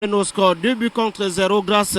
Nos scores 2 buts contre 0 grâce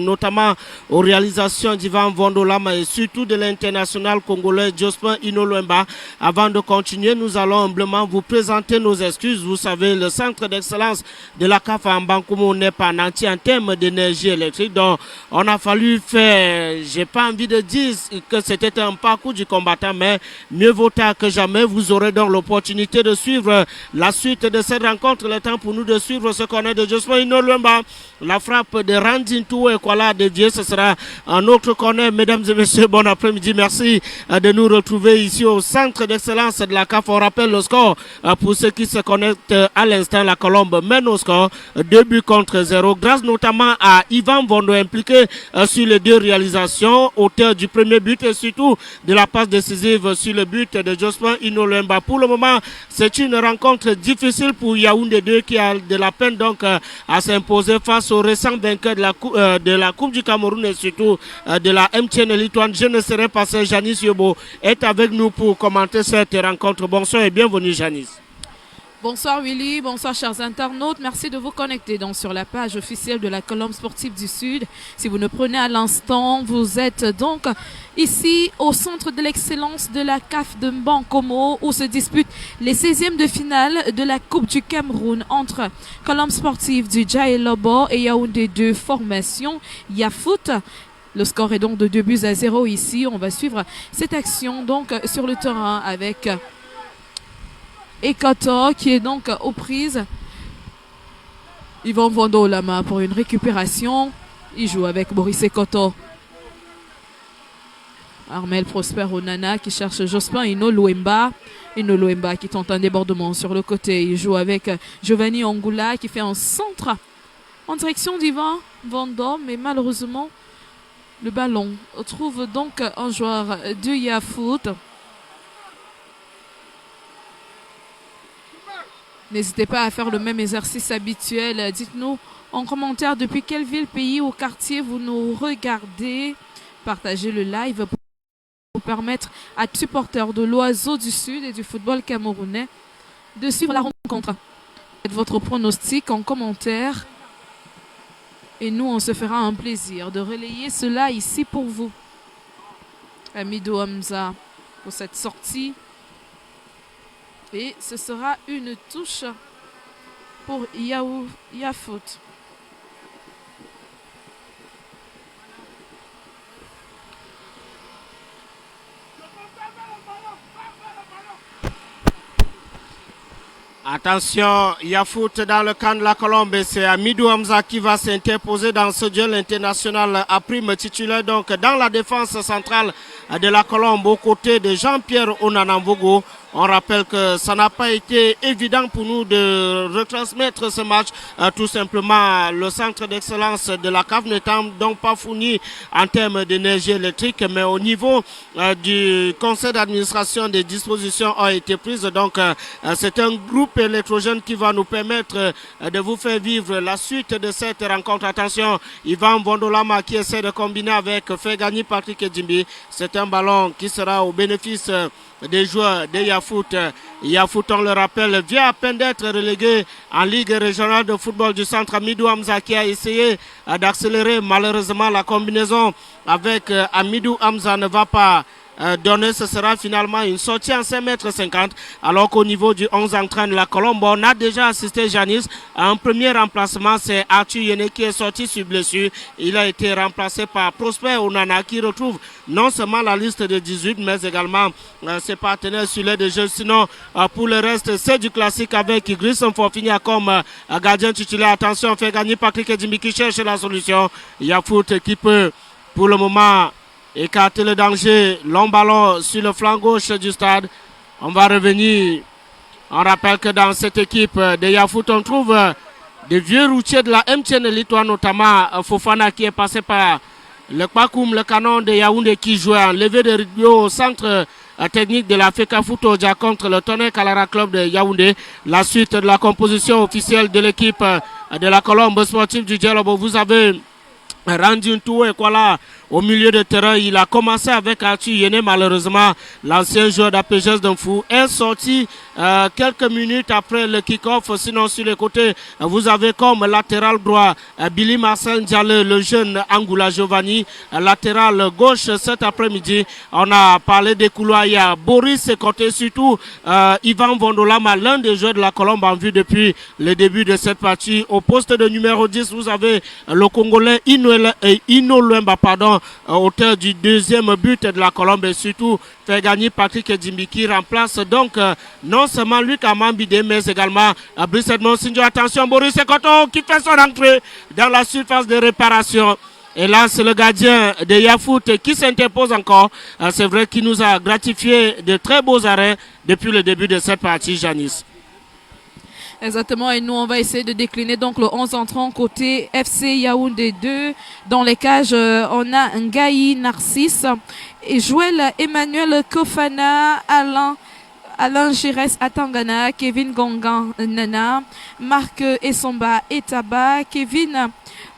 notamment aux réalisations d'Ivan Vondolama et surtout de l'international congolais Jospin Inolomba. Avant de continuer, nous allons humblement vous présenter nos excuses. Vous savez, le centre d'excellence de la CAF en Bankomo n'est pas nanti en termes d'énergie électrique. Donc, on a fallu faire, j'ai pas envie de dire que c'était un parcours du combattant, mais mieux vaut tard que jamais. Vous aurez donc l'opportunité de suivre la suite de cette rencontre. Le temps pour nous de suivre ce qu'on est de Jospin Inolomba, la frappe de Randintou et Kuala de Dieu, ce sera un autre corner. Mesdames et messieurs, bon après-midi, merci de nous retrouver ici au centre d'excellence de la CAF. On rappelle le score pour ceux qui se connectent à l'instant. La Colombe mène au score 2 buts contre 0 grâce notamment à Ivan Vondo impliqué sur les deux réalisations, auteur du premier but et surtout de la passe décisive sur le but de Jospin Inolomba. Pour le moment, c'est une rencontre difficile pour Yaoundé 2 qui a de la peine donc à s'imposer face aux récents vainqueurs de la Coupe du Cameroun et surtout de la MTN Lituane. Je ne serai pas seul. Janice Yobo est avec nous pour commenter cette rencontre. Bonsoir et bienvenue Janice. Bonsoir Willy, bonsoir chers internautes. Merci de vous connecter donc sur la page officielle de la Colombe Sportive du Sud. Si vous nous prenez à l'instant, vous êtes donc ici au centre de l'excellence de la CAF de Bankomo où se disputent les 16e de finale de la Coupe du Cameroun entre Colombe Sportive du Djaï Lobo et Yaoundé 2 formation Yafoot. Le score est donc de 2 buts à 0 ici. On va suivre cette action donc sur le terrain avec Ekoto qui est donc aux prises. Yvan Vondo la main pour une récupération. Il joue avec Boris Ekoto. Armel Prosper Onana qui cherche Jospin Inolomba. Inolomba qui tente un débordement sur le côté. Il joue avec Giovanni Angoula qui fait un centre en direction d'Yvan Vondo. Mais malheureusement, le ballon trouve donc un joueur de Yafoot. N'hésitez pas à faire le même exercice habituel. Dites-nous en commentaire depuis quelle ville, pays ou quartier vous nous regardez. Partagez le live pour permettre à tous supporters de l'Oiseau du Sud et du football camerounais de suivre la rencontre. Faites votre pronostic en commentaire. Et nous, on se fera un plaisir de relayer cela ici pour vous. Amidou Hamza pour cette sortie. Et ce sera une touche pour Yafoot. Attention, Yafoot dans le camp de la Colombe, c'est Amidou Hamza qui va s'interposer dans ce duel international à prime titulaire donc dans la défense centrale de la Colombe aux côtés de Jean-Pierre Onanambogo. On rappelle que ça n'a pas été évident pour nous de retransmettre ce match. Tout simplement, le centre d'excellence de la CAF n'étant donc pas fourni en termes d'énergie électrique, mais au niveau du conseil d'administration, des dispositions ont été prises. Donc, c'est un groupe électrogène qui va nous permettre de vous faire vivre la suite de cette rencontre. Attention, Ivan Vondolama qui essaie de combiner avec Fegani Patrick Edjimbi. C'est un ballon qui sera au bénéfice des joueurs de Yafoot. Yafoot, on le rappelle, vient à peine d'être relégué en Ligue régionale de football du centre. Amidou Hamza qui a essayé d'accélérer. Malheureusement, la combinaison avec Amidou Hamza ne va pas donner. Ce sera finalement une sortie en 5,50 m. Alors qu'au niveau du 11 entraîne la Colombe, on a déjà assisté Janice à un premier remplacement. C'est Arthur Yene qui est sorti sur blessure. Il a été remplacé par Prosper Onana qui retrouve non seulement la liste de 18 mais également ses partenaires sur l'aide de jeu. Sinon, pour le reste, c'est du classique avec Grissom Forfinia comme gardien titulaire. Attention, fait gagner Patrick Edjimbi qui cherche la solution. Yafoot qui peut pour le moment écarter le danger. Long ballon sur le flanc gauche du stade. On va revenir. On rappelle que dans cette équipe de Yafoot, on trouve des vieux routiers de la MTN Lituane, notamment Fofana qui est passé par le Kwakoum, le canon de Yaoundé qui jouait en levée de rugby au centre technique de la FECA Foutoja contre le Tonnerre Kalara Club de Yaoundé. La suite de la composition officielle de l'équipe de la Colombe sportive du Djalobo. Vous avez rendu un tour et voilà au milieu de terrain. Il a commencé avec Arthur Yene, malheureusement, l'ancien joueur d'APGS d'Unfou est sorti quelques minutes après le kick-off. Sinon, sur les côtés, vous avez comme latéral droit Billy Marcel Ndiaye, le jeune Angoula Giovanni. Latéral gauche cet après-midi, on a parlé des couloirs. Il y a Boris Ekote, surtout Ivan Vondolama, l'un des joueurs de la Colombe en vue depuis le début de cette partie. Au poste de numéro 10, vous avez le Congolais Ino Luemba, auteur du deuxième but de la Colombe, et surtout fait gagner Patrick Edimbi qui remplace donc non seulement Luc Amambide mais également Brice Edmond Sinjo. Attention, Boris Ekoto qui fait son entrée dans la surface de réparation. Et là, c'est le gardien de Yafoot qui s'interpose encore. C'est vrai qu'il nous a gratifié de très beaux arrêts depuis le début de cette partie, Janice. Exactement, et nous on va essayer de décliner donc le 11 entrant côté FC Yaoundé 2. Dans les cages, on a Ngaï Narcisse, et Joël Emmanuel Kofana, Alain Gires Atangana, Kevin Gongan Nana, Marc Essomba Etaba, Kevin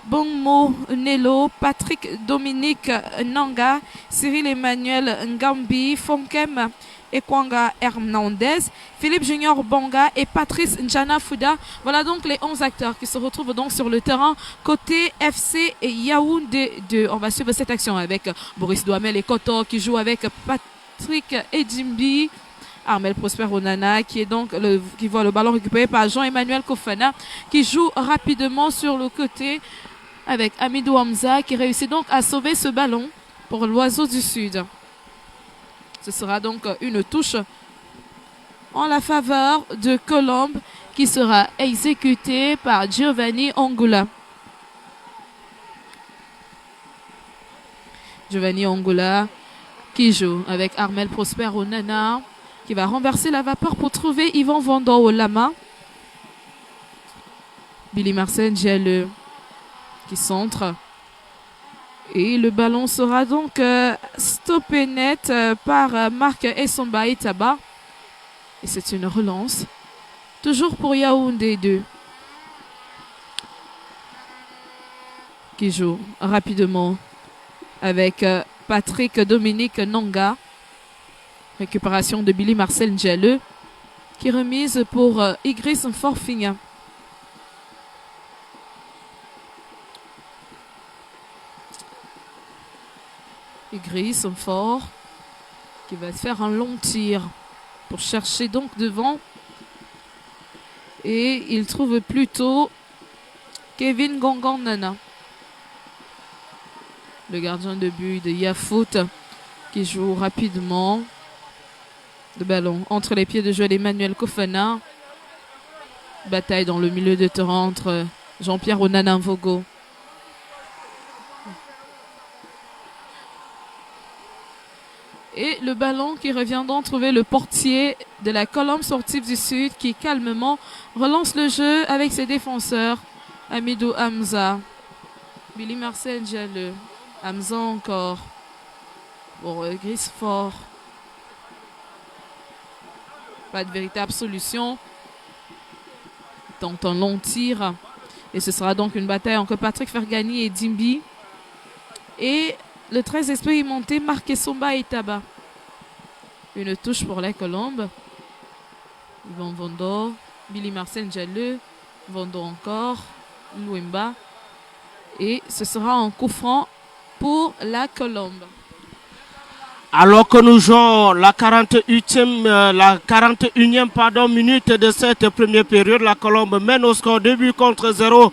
Bongmo Nelo, Patrick Dominique Nanga, Cyril Emmanuel Ngambi, Fonkem Ekwanga Hernandez, Philippe Junior Bonga et Patrice Njana Fouda. Voilà donc les 11 acteurs qui se retrouvent donc sur le terrain côté FC Yaoundé 2. On va suivre cette action avec Boris Douamel et Koto qui joue avec Patrick Edimbi. Armel Prosper Onana qui est donc qui voit le ballon récupéré par Jean-Emmanuel Kofana qui joue rapidement sur le côté avec Amidou Hamza qui réussit donc à sauver ce ballon pour l'Oiseau du Sud. Ce sera donc une touche en la faveur de Colombe qui sera exécutée par Giovanni Angoula. Giovanni Angoula qui joue avec Armel Prosper Onana qui va renverser la vapeur pour trouver Yvan Vando au Lama. Billy Marcel Ndiaye qui centre. Et le ballon sera donc stoppé net par Marc Essomba Etaba. Et c'est une relance. Toujours pour Yaoundé 2. Qui joue rapidement avec Patrick Dominique Nanga. Récupération de Billy Marcel Ndiaye qui remise pour Igris Forfinha. Igris fort qui va faire un long tir pour chercher donc devant. Et il trouve plutôt Kevin Gongan-Nana. Le gardien de but de Yafoot qui joue rapidement. Le ballon entre les pieds de Joël Emmanuel Kofana. Bataille dans le milieu de terrain entre Jean-Pierre Onana Vogo. Et le ballon qui revient donc trouver le portier de la Colombe sportive du Sud qui calmement relance le jeu avec ses défenseurs. Amidou Hamza. Billy Marcel Ndiaye. Hamza encore. Pour Gris fort. Pas de véritable solution. Tente un long tir. Et ce sera donc une bataille entre Patrick Fergani et Dimbi. Et le très expérimenté Marc Essomba Etaba. Une touche pour la Colombe. Yvan Vando. Billy Marcel Ndiaye. Vando encore. Luemba. Et ce sera un coup franc pour la Colombe. Alors que nous jouons la 41e minute de cette première période, la Colombe mène au score 2 buts contre 0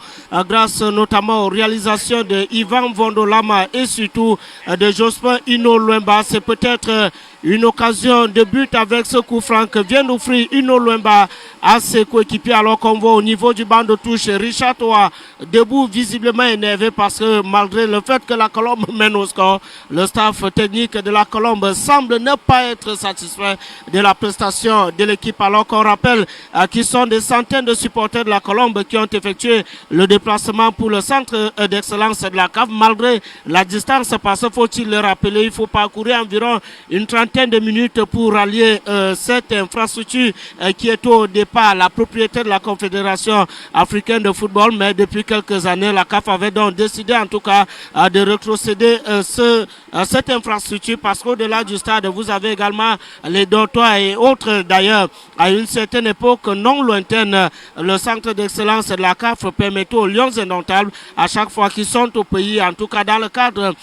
grâce notamment aux réalisations de Ivan Vondolama et surtout de Jospin Ino Luemba. C'est peut-être une occasion de but avec ce coup franc que vient d'offrir Ino Luemba à ses coéquipiers, alors qu'on voit au niveau du banc de touche Richard Toa debout visiblement énervé parce que malgré le fait que la Colombe mène au score, le staff technique de la Colombe semble ne pas être satisfait de la prestation de l'équipe, alors qu'on rappelle qu'ils sont des centaines de supporters de la Colombe qui ont effectué le déplacement pour le centre d'excellence de la CAF malgré la distance, parce que faut-il le rappeler, il faut parcourir environ une trentaine vingtaine de minutes pour rallier cette infrastructure qui est au départ la propriété de la Confédération africaine de football. Mais depuis quelques années, la CAF avait donc décidé en tout cas de rétrocéder cette infrastructure parce qu'au-delà du stade, vous avez également les dortoirs et autres. D'ailleurs, à une certaine époque non lointaine, le centre d'excellence de la CAF permettait aux Lions indomptables, à chaque fois qu'ils sont au pays, en tout cas dans le cadre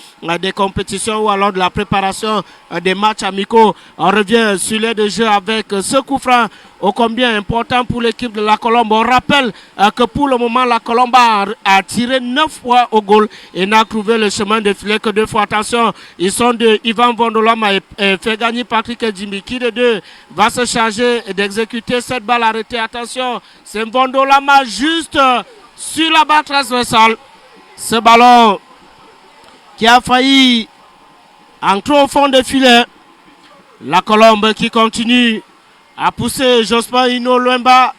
des compétitions ou alors de la préparation des matchs amicaux, on revient sur l'aide de jeu avec ce coup franc ô combien important pour l'équipe de la Colombe. On rappelle que pour le moment, la Colombe a tiré 9 fois au goal et n'a trouvé le chemin de filet que 2 fois. Attention, ils sont de Ivan Vondolama et fait gagner Patrick Djimbi. Qui de deux va se charger d'exécuter cette balle arrêtée? Attention, c'est Vondolama juste sur la barre transversale. Ce ballon qui a failli entrer au fond de filet. La Colombe qui continue à pousser Jospin Ino Luemba.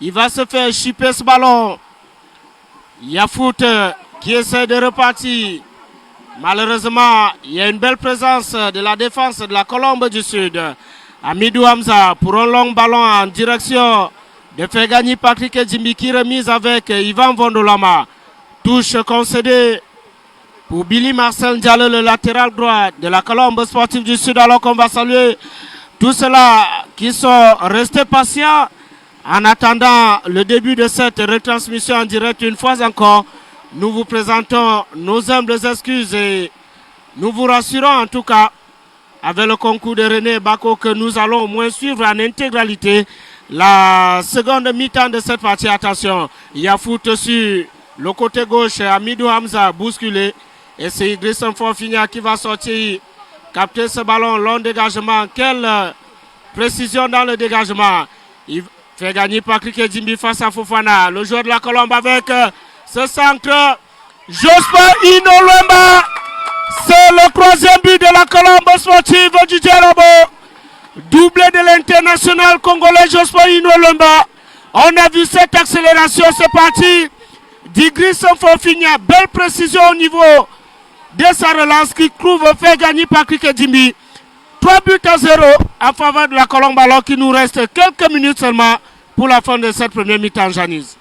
Il va se faire chipper ce ballon. Yafout qui essaie de repartir. Malheureusement, il y a une belle présence de la défense de la Colombe du Sud. Amidou Hamza pour un long ballon en direction de faire gagner Patrick Djimbi qui remise avec Ivan Vondolama. Touche concédée pour Billy Marcel Diallo, le latéral droit de la Colombe sportive du Sud. Alors qu'on va saluer tous ceux-là qui sont restés patients en attendant le début de cette retransmission en direct. Une fois encore, nous vous présentons nos humbles excuses et nous vous rassurons en tout cas avec le concours de René Bako que nous allons au moins suivre en intégralité la seconde mi-temps de cette partie. Attention, il y a foot sur le côté gauche, Amidou Hamza bousculé et c'est Idriss Mfofigna qui va sortir, capter ce ballon, long dégagement. Quelle précision dans le dégagement. Il fait gagner Patrick Djimbi face à Fofana, le joueur de la Colombe avec ce centre. Jospin Ino Luemba, c'est le 3e but de la Colombe sportive du Djerabo. Doublé de l'international congolais Jospin Ino Luemba. On a vu cette accélération, c'est parti. D'Idriss Mfofigna, belle précision au niveau de sa relance qui trouve fait gagner Patrick Djimbi. 3-0 en faveur de la Colombe alors qu'il nous reste quelques minutes seulement pour la fin de cette première mi-temps, Janice.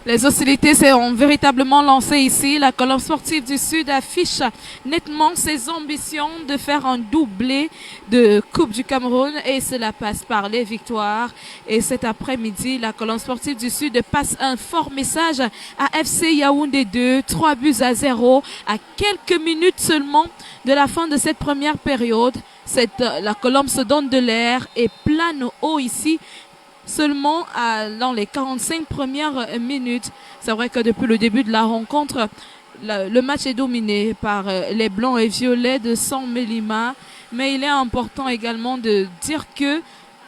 Les hostilités sont véritablement lancées ici. La Colombe sportive du Sud affiche nettement ses ambitions de faire un doublé de Coupe du Cameroun et cela passe par les victoires. Et cet après-midi, la Colombe sportive du Sud passe un fort message à FC Yaoundé 2, 3-0 à quelques minutes seulement de la fin de cette première période. La Colombe se donne de l'air et plane haut ici. Seulement dans les 45 premières minutes. C'est vrai que depuis le début de la rencontre, le match est dominé par les blancs et violets de San Melima. Mais il est important également de dire que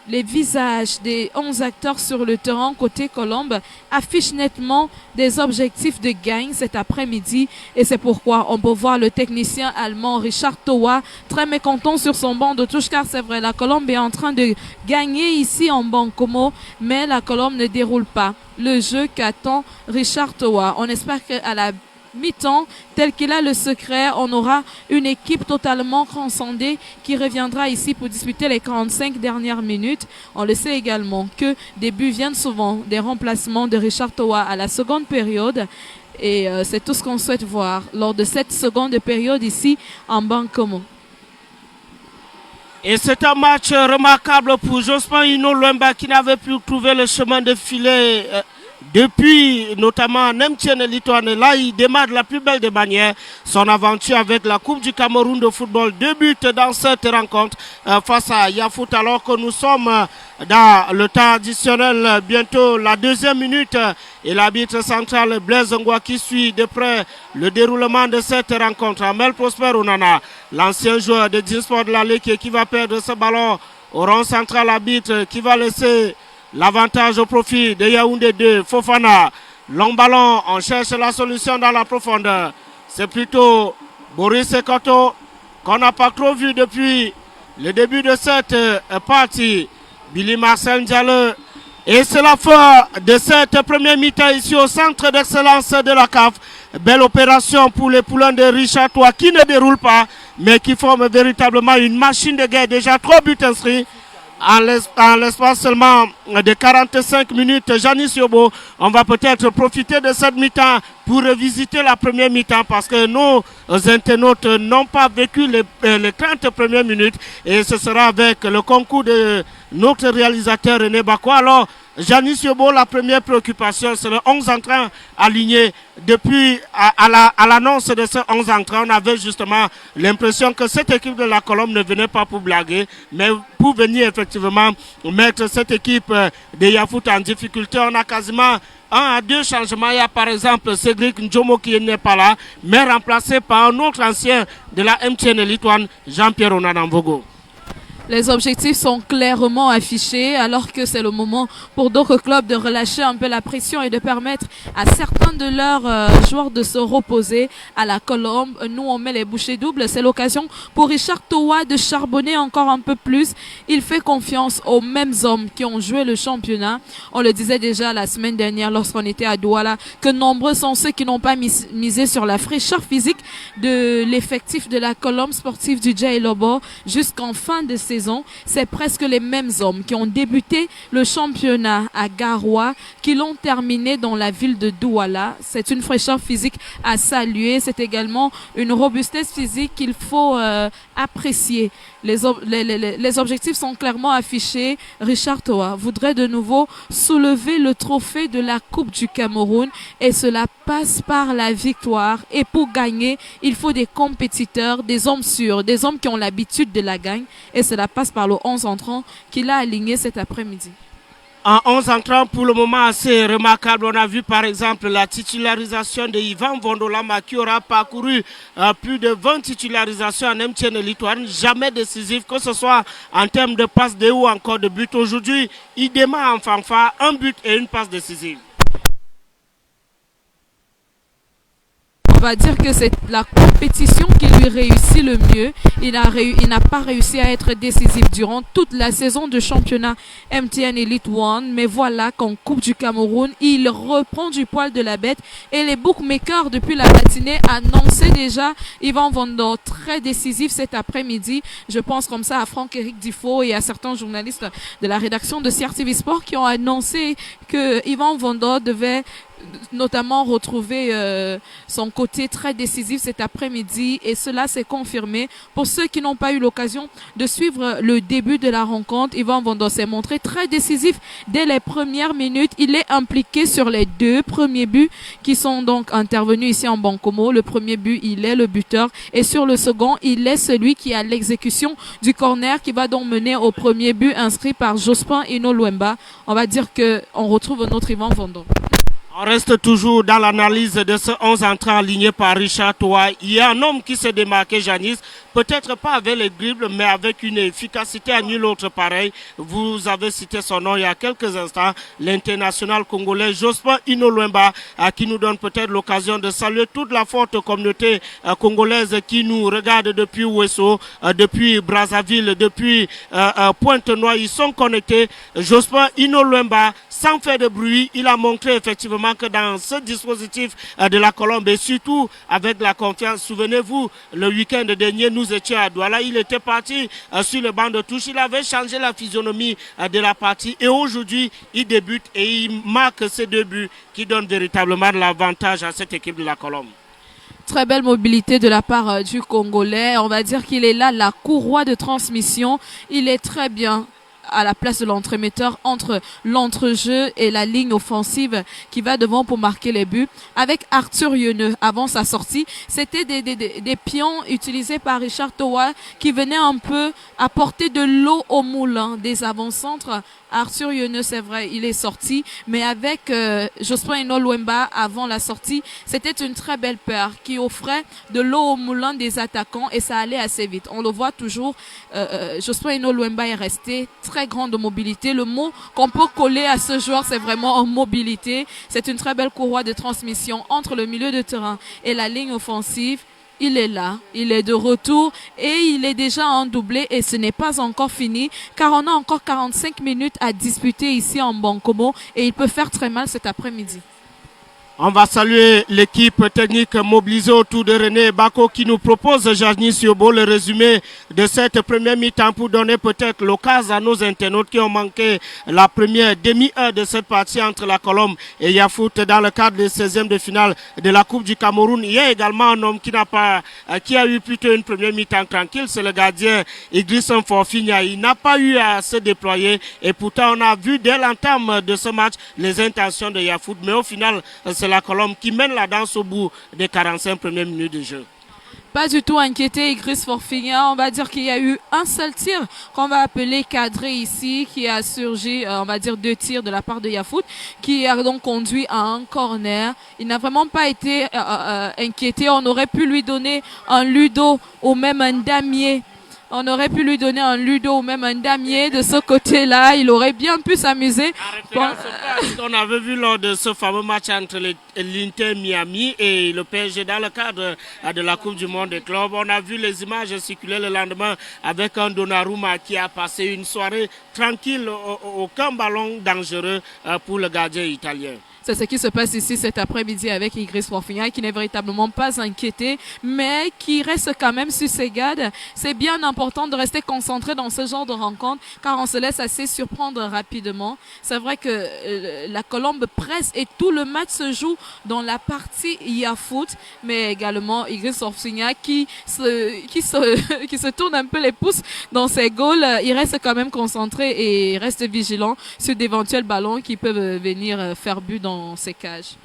les visages des 11 acteurs sur le terrain côté Colombe affichent nettement des objectifs de gagne cet après-midi. Et c'est pourquoi on peut voir le technicien allemand Richard Towa très mécontent sur son banc de touche, car c'est vrai, la Colombe est en train de gagner ici en Bankomo, mais la Colombe ne déroule pas le jeu qu'attend Richard Towa. On espère qu'à la mi-temps, tel qu'il a le secret, on aura une équipe totalement transcendée qui reviendra ici pour disputer les 45 dernières minutes. On le sait également que des buts viennent souvent des remplacements de Richard Towa à la seconde période. Et c'est tout ce qu'on souhaite voir lors de cette seconde période ici en Bankomo. Et c'est un match remarquable pour Jospin Ino Luemba qui n'avait plus trouvé le chemin de filet depuis notamment Nemtien Litoine. Là, il démarre de la plus belle des manières son aventure avec la Coupe du Cameroun de football. 2 buts dans cette rencontre face à Yafout, alors que nous sommes dans le temps additionnel, bientôt la 2e minute. Et l'arbitre central Blaise Ngwa qui suit de près le déroulement de cette rencontre. Amel Prosper Onana, l'ancien joueur de Dinsport de la Ligue, qui va perdre ce ballon au rond central. Arbitre qui va laisser l'avantage au profit de Yaoundé 2. Fofana, long ballon, on cherche la solution dans la profondeur. C'est plutôt Boris Ekoto qu'on n'a pas trop vu depuis le début de cette partie. Billy Marcel Diallo. Et c'est la fin de cette première mi-temps ici au centre d'excellence de la CAF. Belle opération pour les poulains de Richard Towa qui ne déroule pas. mais qui forment véritablement une machine de guerre. Déjà 3 buts inscrits en l'espace seulement de 45 minutes. Janis Yobo, on va peut-être profiter de cette mi-temps pour revisiter la première mi-temps parce que nos internautes n'ont pas vécu les 30 premières minutes et ce sera avec le concours de notre réalisateur René Bako. Alors, Janis Yobo, la première préoccupation, c'est le 11 entrants alignés. Depuis à l'annonce de ce 11 entrants, on avait justement l'impression que cette équipe de la Colombe ne venait pas pour blaguer, mais pour venir effectivement mettre cette équipe de Yafoot en difficulté. On a quasiment 1 à 2 changements. Il y a par exemple Cédric Ndjomo qui n'est pas là, mais remplacé par un autre ancien de la MTN Elite One, Jean-Pierre Onanambogo. Les objectifs sont clairement affichés alors que c'est le moment pour d'autres clubs de relâcher un peu la pression et de permettre à certains de leurs joueurs de se reposer à la Colombe. Nous, on met les bouchées doubles. C'est l'occasion pour Richard Towa de charbonner encore un peu plus. Il fait confiance aux mêmes hommes qui ont joué le championnat. On le disait déjà la semaine dernière lorsqu'on était à Douala que nombreux sont ceux qui n'ont pas misé sur la fraîcheur physique de l'effectif de la Colombe sportive du Djay Lobo jusqu'en fin de saison. C'est presque les mêmes hommes qui ont débuté le championnat à Garoua, qui l'ont terminé dans la ville de Douala. C'est une fraîcheur physique à saluer. C'est également une robustesse physique qu'il faut apprécier. Les objectifs sont clairement affichés. Richard Towa voudrait de nouveau soulever le trophée de la Coupe du Cameroun et cela passe par la victoire. Et pour gagner, il faut des compétiteurs, des hommes sûrs, des hommes qui ont l'habitude de la gagne. Et cela passe par le 11 entrant qu'il a aligné cet après-midi. En 11 entrants, pour le moment assez remarquable, on a vu par exemple la titularisation de Yvan Vondolama qui aura parcouru plus de 20 titularisations en MTN Elite One, jamais décisif, que ce soit en termes de passes D ou encore de but. Aujourd'hui, il démarre en fanfare, un but et une passe décisive. On va dire que c'est la compétition qui lui réussit le mieux. Il n'a pas réussi à être décisif durant toute la saison de championnat MTN Elite One. Mais voilà qu'en Coupe du Cameroun, il reprend du poil de la bête. Et les bookmakers, depuis la matinée, annonçaient déjà Yvan Vondo très décisif cet après-midi. Je pense comme ça à Franck-Éric Difo et à certains journalistes de la rédaction de CRTV Sport qui ont annoncé que Yvan Vondo devait notamment retrouver son côté très décisif cet après-midi et cela s'est confirmé. Pour ceux qui n'ont pas eu l'occasion de suivre le début de la rencontre, Yvan Vondo s'est montré très décisif dès les premières minutes. Il est impliqué sur les 2 premiers buts qui sont donc intervenus ici en Bankomo. Le premier but, il est le buteur et sur le second, il est celui qui a l'exécution du corner qui va donc mener au premier but inscrit par Jospin Ino-Luemba. On va dire qu'on retrouve notre Yvan Vondo. On reste toujours dans l'analyse de ce 11 entrants alignés par Richard Towa. Il y a un homme qui s'est démarqué, Janis, peut-être pas avec les dribbles, mais avec une efficacité à nul autre pareil. Vous avez cité son nom il y a quelques instants, l'international congolais Jospin Ino-Luemba, qui nous donne peut-être l'occasion de saluer toute la forte communauté congolaise qui nous regarde depuis Ouesso, depuis Brazzaville, depuis Pointe-Noire. Ils sont connectés. Jospin Ino-Luemba, sans faire de bruit, il a montré effectivement que dans ce dispositif de la Colombe et surtout avec la confiance, souvenez-vous, le week-end dernier, nous étions à Douala, il était parti sur le banc de touche, il avait changé la physionomie de la partie et aujourd'hui, il débute et il marque ces 2 buts qui donnent véritablement de l'avantage à cette équipe de la Colombe. Très belle mobilité de la part du Congolais. On va dire qu'il est là, la courroie de transmission. Il est très bien à la place de l'entremetteur entre l'entrejeu et la ligne offensive qui va devant pour marquer les buts. Avec Arthur Yeneux avant sa sortie, c'était des pions utilisés par Richard Towa qui venaient un peu apporter de l'eau au moulin des avant-centres. Arthur Yeneux, c'est vrai, il est sorti, mais avec Jospin Ino-Luemba avant la sortie, c'était une très belle paire qui offrait de l'eau au moulin des attaquants et ça allait assez vite. On le voit toujours, Jospin Ino-Luemba est resté très grande mobilité. Le mot qu'on peut coller à ce joueur, c'est vraiment en mobilité. C'est une très belle courroie de transmission entre le milieu de terrain et la ligne offensive. Il est là, il est de retour et il est déjà en doublé et ce n'est pas encore fini car on a encore 45 minutes à disputer ici en Bankomo et il peut faire très mal cet après-midi. On va saluer l'équipe technique mobilisée autour de René Bako qui nous propose, Jani Siobo, le résumé de cette première mi-temps pour donner peut-être l'occasion à nos internautes qui ont manqué la première demi-heure de cette partie entre la Colombe et Yafoot dans le cadre des 16e de finale de la Coupe du Cameroun. Il y a également un homme qui a eu plutôt une première mi-temps tranquille, c'est le gardien Idriss Forfigna. Il n'a pas eu à se déployer et pourtant on a vu dès l'entame de ce match les intentions de Yafoot, mais au final, c'est la Colombe qui mène la danse au bout des 45 premières minutes de jeu. Pas du tout inquiété, Idriss Forfigna. On va dire qu'il y a eu un seul tir qu'on va appeler cadré ici, qui a surgi, on va dire 2 tirs de la part de Yafoot, qui a donc conduit à un corner. Il n'a vraiment pas été inquiété. On aurait pu lui donner un Ludo ou même un damier. On aurait pu lui donner un Ludo ou même un damier de ce côté-là. Il aurait bien pu s'amuser. On avait vu lors de ce fameux match entre l'Inter Miami et le PSG dans le cadre de la Coupe du Monde des clubs. On a vu les images circuler le lendemain avec un Donnarumma qui a passé une soirée tranquille, aucun ballon dangereux pour le gardien italien. C'est ce qui se passe ici cet après-midi avec Idriss Forfigna qui n'est véritablement pas inquiété, mais qui reste quand même sur ses gardes. C'est bien important de rester concentré dans ce genre de rencontre car on se laisse assez surprendre rapidement. C'est vrai que la Colombe presse et tout le match se joue dans la partie Yafoot, mais également Idriss Forfigna qui se tourne un peu les pouces dans ses goals. Il reste quand même concentré et reste vigilant sur d'éventuels ballons qui peuvent venir faire but dans ces cages.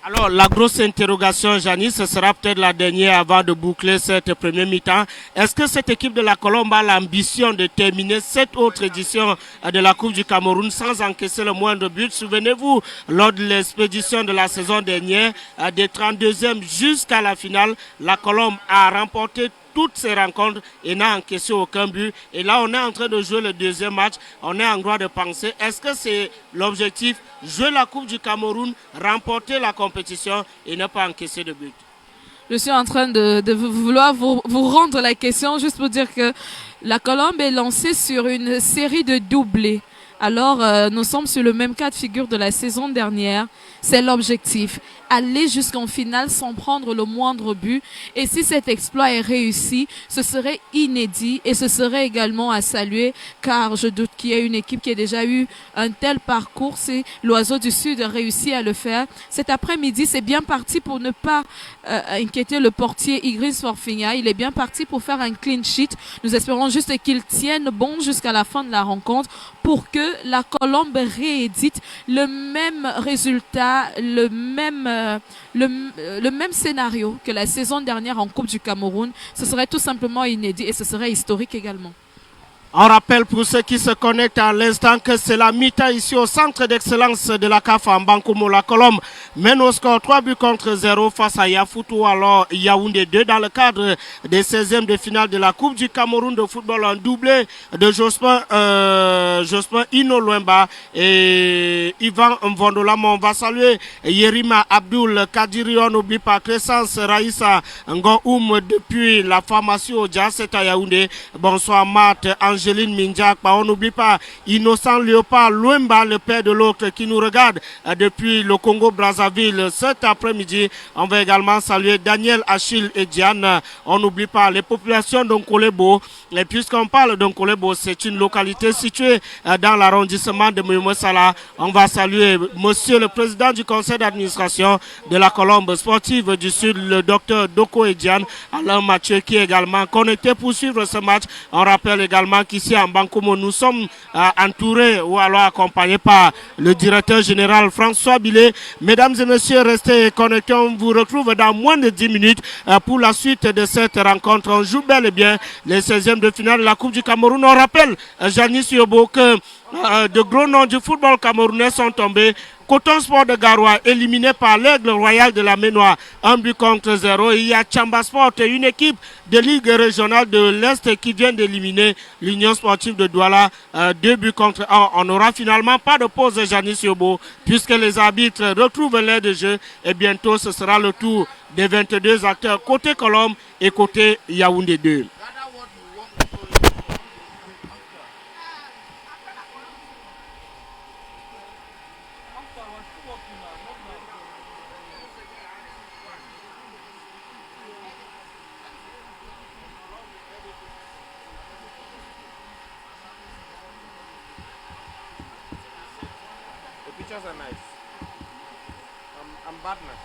Alors, la grosse interrogation, Janice, ce sera peut-être la dernière avant de boucler cette première mi-temps. Est-ce que cette équipe de la Colombe a l'ambition de terminer cette autre édition de la Coupe du Cameroun sans encaisser le moindre but? Souvenez-vous, lors de l'expédition de la saison dernière, des 32e jusqu'à la finale, la Colombe a remporté toutes ces rencontres et n'a encaissé aucun but. Et là, on est en train de jouer le deuxième match. On est en droit de penser, est-ce que c'est l'objectif? Jouer la Coupe du Cameroun, remporter la compétition et ne pas encaisser de but? Je suis en train de vouloir vous rendre la question juste pour dire que la Colombe est lancée sur une série de doublés. Alors, nous sommes sur le même cas de figure de la saison dernière. C'est l'objectif. Aller jusqu'en finale sans prendre le moindre but. Et si cet exploit est réussi, ce serait inédit et ce serait également à saluer car je doute qu'il y ait une équipe qui ait déjà eu un tel parcours. C'est l'Oiseau du Sud a réussi à le faire. Cet après-midi, c'est bien parti pour ne pas inquiéter le portier Idriss Forfigna. Il est bien parti pour faire un clean sheet. Nous espérons juste qu'il tienne bon jusqu'à la fin de la rencontre pour que la Colombe réédite le même résultat, le même scénario que la saison dernière en Coupe du Cameroun. Ce serait tout simplement inédit et ce serait historique également. On rappelle pour ceux qui se connectent à l'instant que c'est la mi-temps ici au centre d'excellence de la CAF en Bankomo. La Colombe mène au score 3-0 face à Yafoot ou alors Yaoundé 2 dans le cadre des 16e de finale de la Coupe du Cameroun de football en doublé de Jospin Ino Luemba et Ivan Mvondolam. On va saluer Yerima Abdul Kadiri, on n'oublie pas Crescence Raïssa Ngoum depuis la pharmacie au Djas à Yaoundé. Bonsoir Matt, Angeline Minjak, on n'oublie pas Innocent Léopard Luemba, le père de l'autre qui nous regarde depuis le Congo-Brazzaville cet après-midi. On va également saluer Daniel, Achille et Diane. On n'oublie pas les populations d'Onkolebo. Et puisqu'on parle d'Onkolebo, c'est une localité située dans l'arrondissement de Moumoussala. On va saluer monsieur le président du conseil d'administration de la Colombe sportive du Sud, le docteur Doko et Diane, Alain Mathieu qui est également connecté pour suivre ce match. On rappelle également qu'ici en Bankomo, nous sommes entourés ou alors accompagnés par le directeur général François Billet. Mesdames et messieurs, restez connectés. On vous retrouve dans moins de 10 minutes pour la suite de cette rencontre. On joue bel et bien les 16e de finale de la Coupe du Cameroun. On rappelle, Janice Yobo, que de gros noms du football camerounais sont tombés. Coton Sport de Garoua éliminé par l'Aigle Royal de la Ménois, 1-0. Il y a Chamba Sport, une équipe de Ligue régionale de l'Est qui vient d'éliminer l'Union sportive de Douala, 2-1. On n'aura finalement pas de pause, Janice Yobo, puisque les arbitres retrouvent l'air de jeu et bientôt ce sera le tour des 22 acteurs côté Colombe et côté Yaoundé 2. pictures are nice. I'm Batman.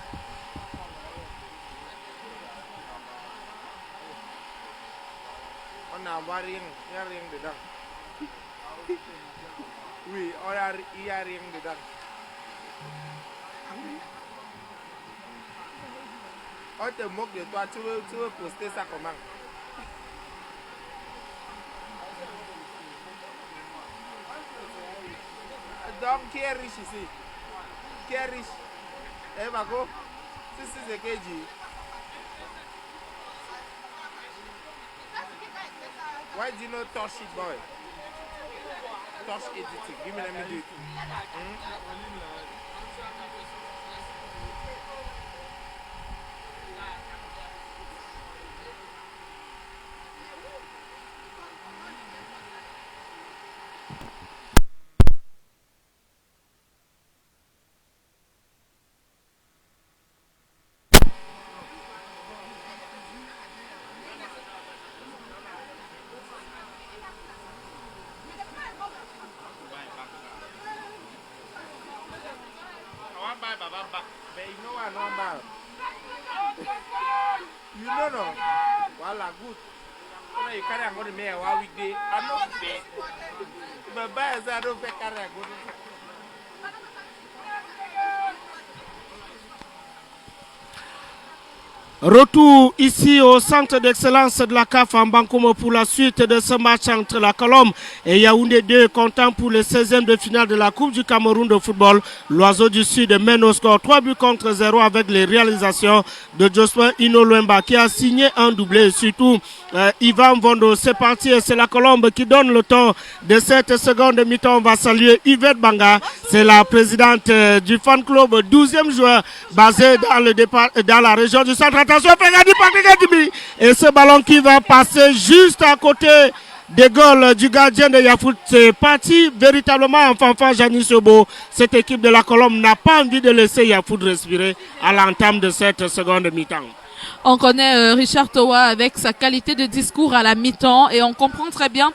On a rien dedans. Oui, il n'y a rien dedans. On te moque de toi, tu veux poster ça comment? Donc, qui est riche ici? Qui est riche? Eh, Mako, c'est ce que je dis. Why do you not touch it, boy? Touch editing. Give me, let me do it. But you know what, no bad. You know, no. Voilà, good. So you carry and go to me one weekday. I know weekday. But by I don't pay carry and go to. Retour ici au centre d'excellence de la CAF en Bankomo pour la suite de ce match entre la Colombe et Yaoundé 2, comptant pour le 16e de finale de la Coupe du Cameroun de football. L'Oiseau du Sud mène au score 3-0 avec les réalisations de Jospin Inolwemba qui a signé un doublé et surtout Ivan Vondo. C'est parti et c'est la Colombe qui donne le temps de cette seconde mi-temps. On va saluer Yvette Banga, c'est la présidente du fan club, 12e joueur basé dans la région du centre. Attention, et ce ballon qui va passer juste à côté des goals du gardien de Yafoot. C'est parti véritablement en fanfare Janis Sobo. Cette équipe de la Colombe n'a pas envie de laisser Yafoot respirer à l'entame de cette seconde mi-temps. On connaît Richard Towa avec sa qualité de discours à la mi-temps et on comprend très bien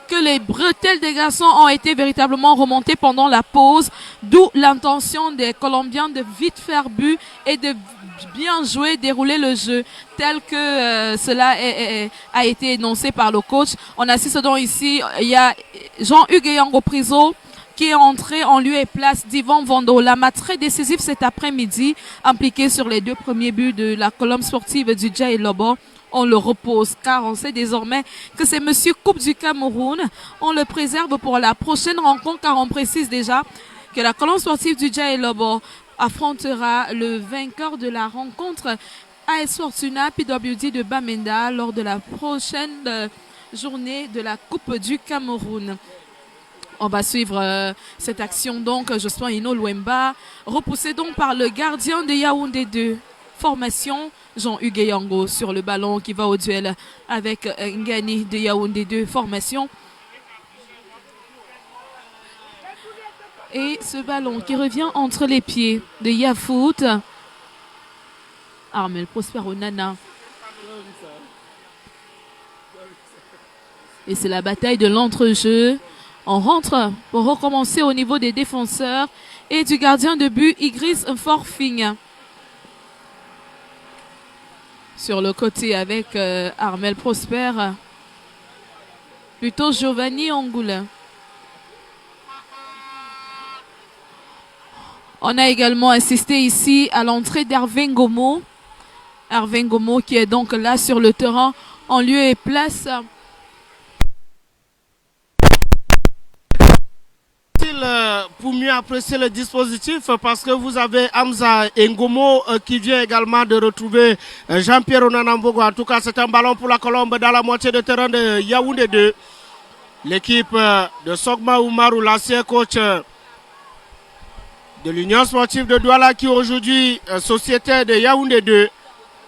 que les bretelles des garçons ont été véritablement remontées pendant la pause, d'où l'intention des Colombiens de vite faire but et de bien jouer, dérouler le jeu tel que cela a été énoncé par le coach. On assiste donc ici, il y a Jean-Hugues Yango Priso qui est entré en lieu et place d'Yvan Vondo. Lama très décisif cet après-midi, impliqué sur les 2 premiers buts de la Colombe sportive du Dja et Lobo. On le repose car on sait désormais que c'est Monsieur Coupe du Cameroun. On le préserve pour la prochaine rencontre car on précise déjà que la Colombe sportive du Dja et Lobo affrontera le vainqueur de la rencontre AS Fortuna PWD de Bamenda lors de la prochaine journée de la Coupe du Cameroun. On va suivre cette action donc, Jospin Inolwemba, repoussé donc par le gardien de Yaoundé 2. Formation, Jean-Hugues Yango sur le ballon qui va au duel avec Ngani de Yaoundé 2. Formation. Et ce ballon qui revient entre les pieds de Yafoot. Armel Prosper Onana. Et c'est la bataille de l'entrejeu. On rentre pour recommencer au niveau des défenseurs et du gardien de but Igris Forfing. Sur le côté avec Armel Prosper. Plutôt Giovanni Angoula. On a également assisté ici à l'entrée d'Hervé Ngomo. Hervé Ngomo qui est donc là sur le terrain en lieu et place. Pour mieux apprécier le dispositif parce que vous avez Hamza Ngomo qui vient également de retrouver Jean-Pierre Onanambogo. En tout cas, c'est un ballon pour la Colombe dans la moitié de terrain de Yaoundé 2. L'équipe de Sogma Oumarou, l'ancien coach de l'Union sportive de Douala qui aujourd'hui sociétaire de Yaoundé 2.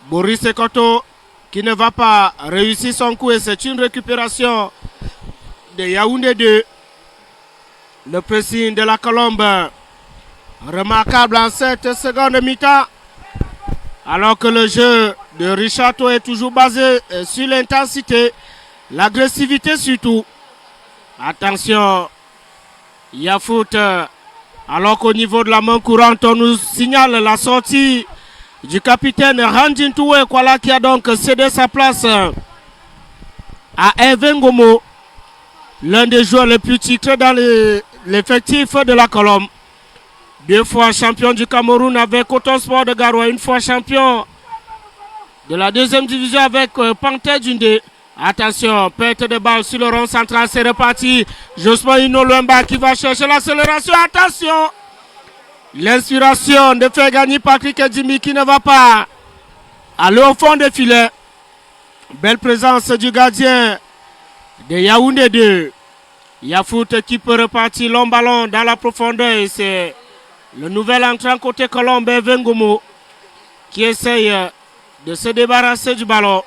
Boris Ekoto qui ne va pas réussir son coup et c'est une récupération de Yaoundé 2. Le pressing de la Colombe remarquable en cette seconde mi-temps alors que le jeu de Richardo est toujours basé sur l'intensité, l'agressivité surtout. Attention, Yafoot Alors qu'au niveau de la main courante, on nous signale la sortie du capitaine Randin Toué Kwala qui a donc cédé sa place à Hervé Ngomo, l'un des joueurs les plus titrés dans l'effectif de la Colombe. 2 fois champion du Cameroun avec Coton Sport de Garoua, 1 fois champion de la 2e division avec Panthère Dundee. Attention, perte de balle sur le rond central, c'est reparti. Jospin Inolwemba qui va chercher l'accélération. Attention, l'inspiration de faire gagner Patrick Jimmy qui ne va pas aller au fond des filets. Belle présence du gardien de Yaoundé 2. Yafout qui peut repartir long ballon dans la profondeur. Et c'est le nouvel entrant côté Colombe, Vengomo, qui essaye de se débarrasser du ballon.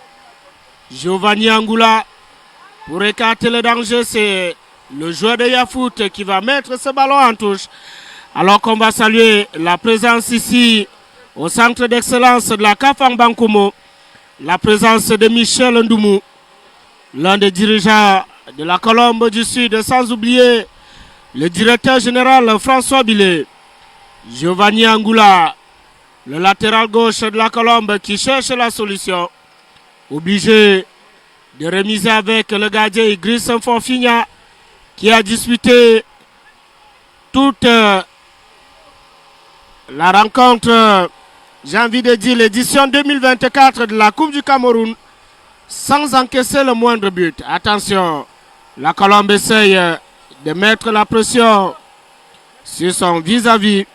Giovanni Angoula, pour écarter le danger, c'est le joueur de Yafout qui va mettre ce ballon en touche. Alors qu'on va saluer la présence ici au centre d'excellence de la Kafang Bankomo, la présence de Michel Ndoumou, l'un des dirigeants de la Colombe du Sud, sans oublier le directeur général François Billet. Giovanni Angoula, le latéral gauche de la Colombe qui cherche la solution. Obligé de remiser avec le gardien Idriss Fonfigna qui a disputé toute la rencontre, j'ai envie de dire l'édition 2024 de la Coupe du Cameroun sans encaisser le moindre but. Attention, la Colombe essaye de mettre la pression sur son vis-à-vis.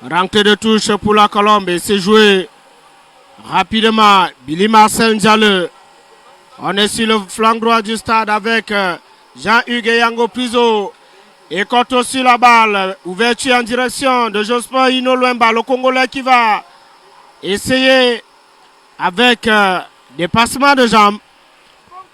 Rentrée de touche pour la Colombe et c'est joué rapidement. Billy Marcel Ndialle. On est sur le flanc droit du stade avec Jean-Hugues Yango Priso. Et Koto sur la balle. Ouverture en direction de Jospin Inolwemba, le Congolais qui va essayer avec des passements de jambes.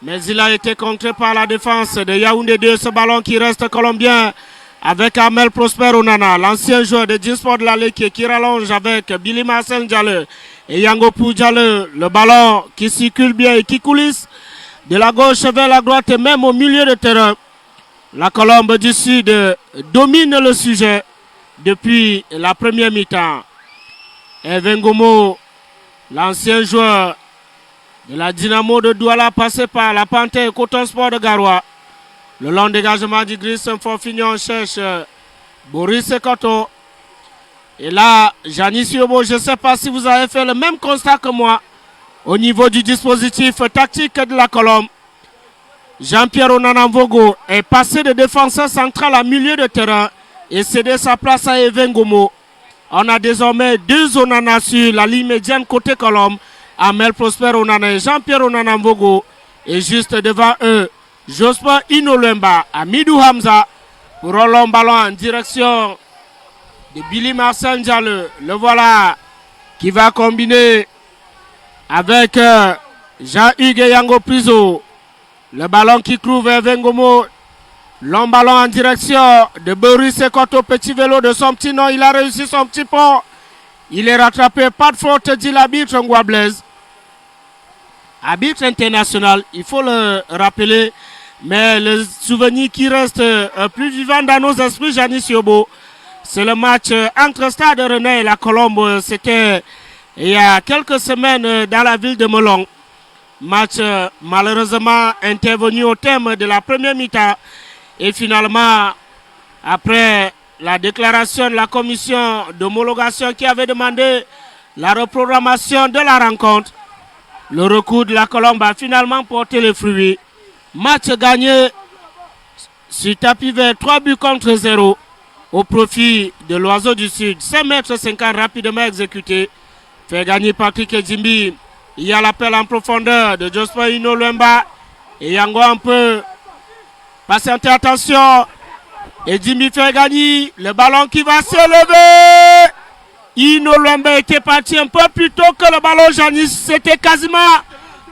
Mais il a été contré par la défense de Yaoundé 2. Ce ballon qui reste colombien avec Amel Prosper Onana, l'ancien joueur de G-Sport de la Leke qui rallonge avec Billy Marcel Ndialle et Yango Ndialle. Le ballon qui circule bien et qui coulisse de la gauche vers la droite et même au milieu de terrain. La Colombe du Sud domine le sujet depuis la première mi-temps. Hervé Ngomo, l'ancien joueur de la Dynamo de Douala, passé par la Panthère Coton Sport de Garoua. Le long dégagement du Gris Fonfignon cherche Boris Ekoto. Et là, Janice Yobo, je ne sais pas si vous avez fait le même constat que moi au niveau du dispositif tactique de la Colombe. Jean-Pierre Onanamvogo est passé de défenseur central à milieu de terrain et cédé sa place à Hervé Ngomo. On a désormais 2 Onana sur la ligne médiane côté Colombe. Amel Prosper Onana et Jean-Pierre Onanamvogo. Et juste devant eux, Jospin Inolwemba, Amidou Hamza pour un long ballon en direction de Billy Marcel Ndialle. Le voilà qui va combiner avec Jean-Hugues Yango Priso. Le ballon qui trouve Hervé Ngomo. Long ballon en direction de Boris Ekoto, petit vélo de son petit nom. Il a réussi son petit pont. Il est rattrapé. Pas de faute, dit l'arbitre Ngwa Blaise. Arbitre international, il faut le rappeler. Mais le souvenir qui reste plus vivant dans nos esprits, Janice Yobo, c'est le match entre Stade Rennais et la Colombe. C'était il y a quelques semaines dans la ville de Melon. Match malheureusement intervenu au terme de la première mi-temps. Et finalement, après la déclaration de la commission d'homologation qui avait demandé la reprogrammation de la rencontre, le recours de la Colombe a finalement porté les fruits. Match gagné sur tapis vert, 3 buts contre 0 au profit de l'Oiseau du Sud. 5,50 m rapidement exécuté. Fait gagner Patrick Edjimbi. Il y a l'appel en profondeur de Jospin Inolwemba. Et Yango un peu patienter, attention. Edjimbi fait gagner. Le ballon qui va s'élever. Inolwemba était parti un peu plus tôt que le ballon. Janice, c'était quasiment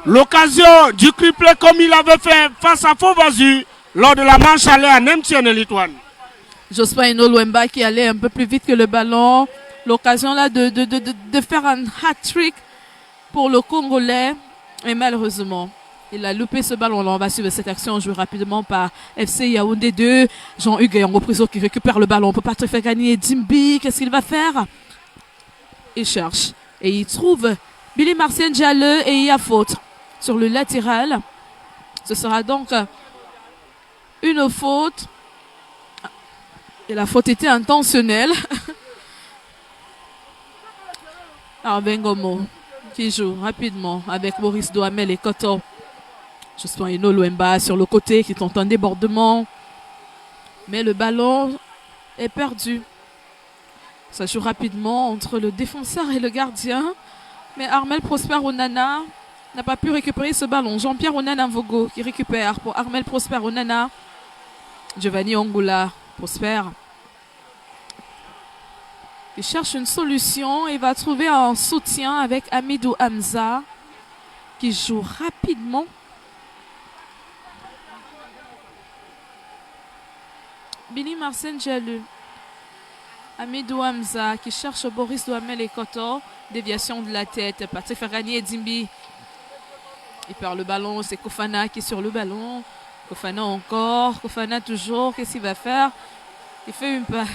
l'occasion du triplé comme il avait fait face à Fauvazu lors de la manche aller à Nemtienne Litouane. Jospin Inolwemba qui allait un peu plus vite que le ballon. L'occasion là de faire un hat-trick pour le Congolais. Et malheureusement, Il a loupé ce ballon. Là, on va suivre cette action jouée rapidement par FC Yaoundé 2. Jean-Hugues Yango Priso qui récupère le ballon. On peut pas te faire gagner. Dimbi, qu'est-ce qu'il va faire? Il cherche. Et il trouve Billy Marcien Diallo et il y a faute sur le latéral. Ce sera donc une faute. Et la faute était intentionnelle. Arbengomo qui joue rapidement avec Maurice Douamel et Koto. Justement, Ino Luemba sur le côté qui tente un débordement. Mais le ballon est perdu. Ça joue rapidement entre le défenseur et le gardien. Mais Armel Prosper Onana n'a pas pu récupérer ce ballon. Jean-Pierre Onana Vogo qui récupère pour Armel Prosper Onana. Giovanni Ongula Prosper. Il cherche une solution et va trouver un soutien avec Amidou Hamza qui joue rapidement. Billy Marcin Diallo. Amidou Hamza qui cherche Boris Douamel et Koto. Déviation de la tête. Patrick Ferrani et Dimbi. Il perd le ballon. C'est Kofana qui est sur le ballon. Kofana encore. Kofana toujours. Qu'est-ce qu'il va faire? Il fait une passe.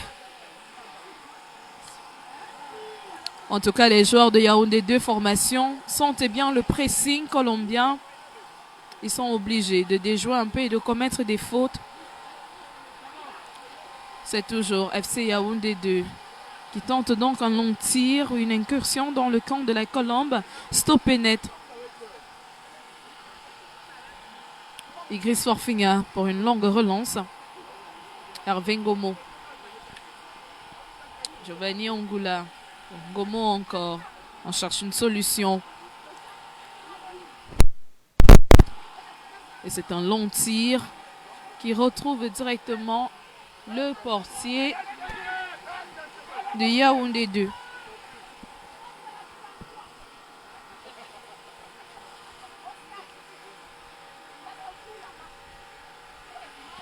En tout cas, les joueurs de Yaoundé 2 formations sentent bien le pressing colombien. Ils sont obligés de déjouer un peu et de commettre des fautes. C'est toujours FC Yaoundé 2 qui tente donc un long tir ou une incursion dans le camp de la Colombe. Stoppé net. Igris Forfinga pour une longue relance. Hervé Ngomo. Giovanni Ongula. Ngomo encore. On cherche une solution. Et c'est un long tir qui retrouve directement le portier de Yaoundé 2.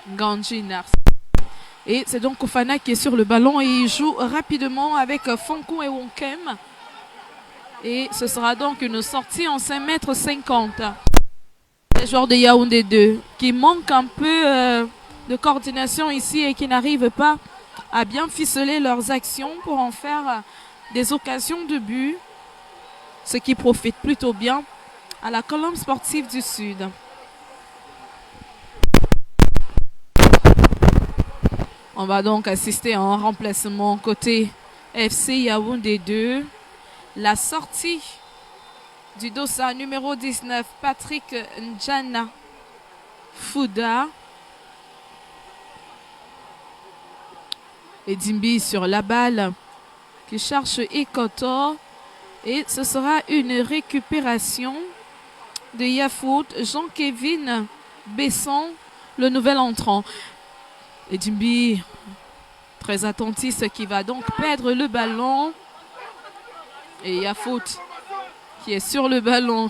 Ganji Nars. Et c'est donc Kofana qui est sur le ballon et il joue rapidement avec Fonkou et Wonkem. Et ce sera donc une sortie en 5,50 m. Les joueurs de Yaoundé 2 qui manquent un peu de coordination ici et qui n'arrivent pas à bien ficeler leurs actions pour en faire des occasions de but. Ce qui profite plutôt bien à la Colombe sportive du Sud. On va donc assister à un remplacement côté FC Yaoundé 2. La sortie du dossard numéro 19, Patrick Njana Fouda. Et Dimbi sur la balle qui cherche Ekoto. Et ce sera une récupération de Yafout, Jean-Kévin Besson, le nouvel entrant. Et Dimbi, très attentiste, qui va donc perdre le ballon. Et Yafout, qui est sur le ballon.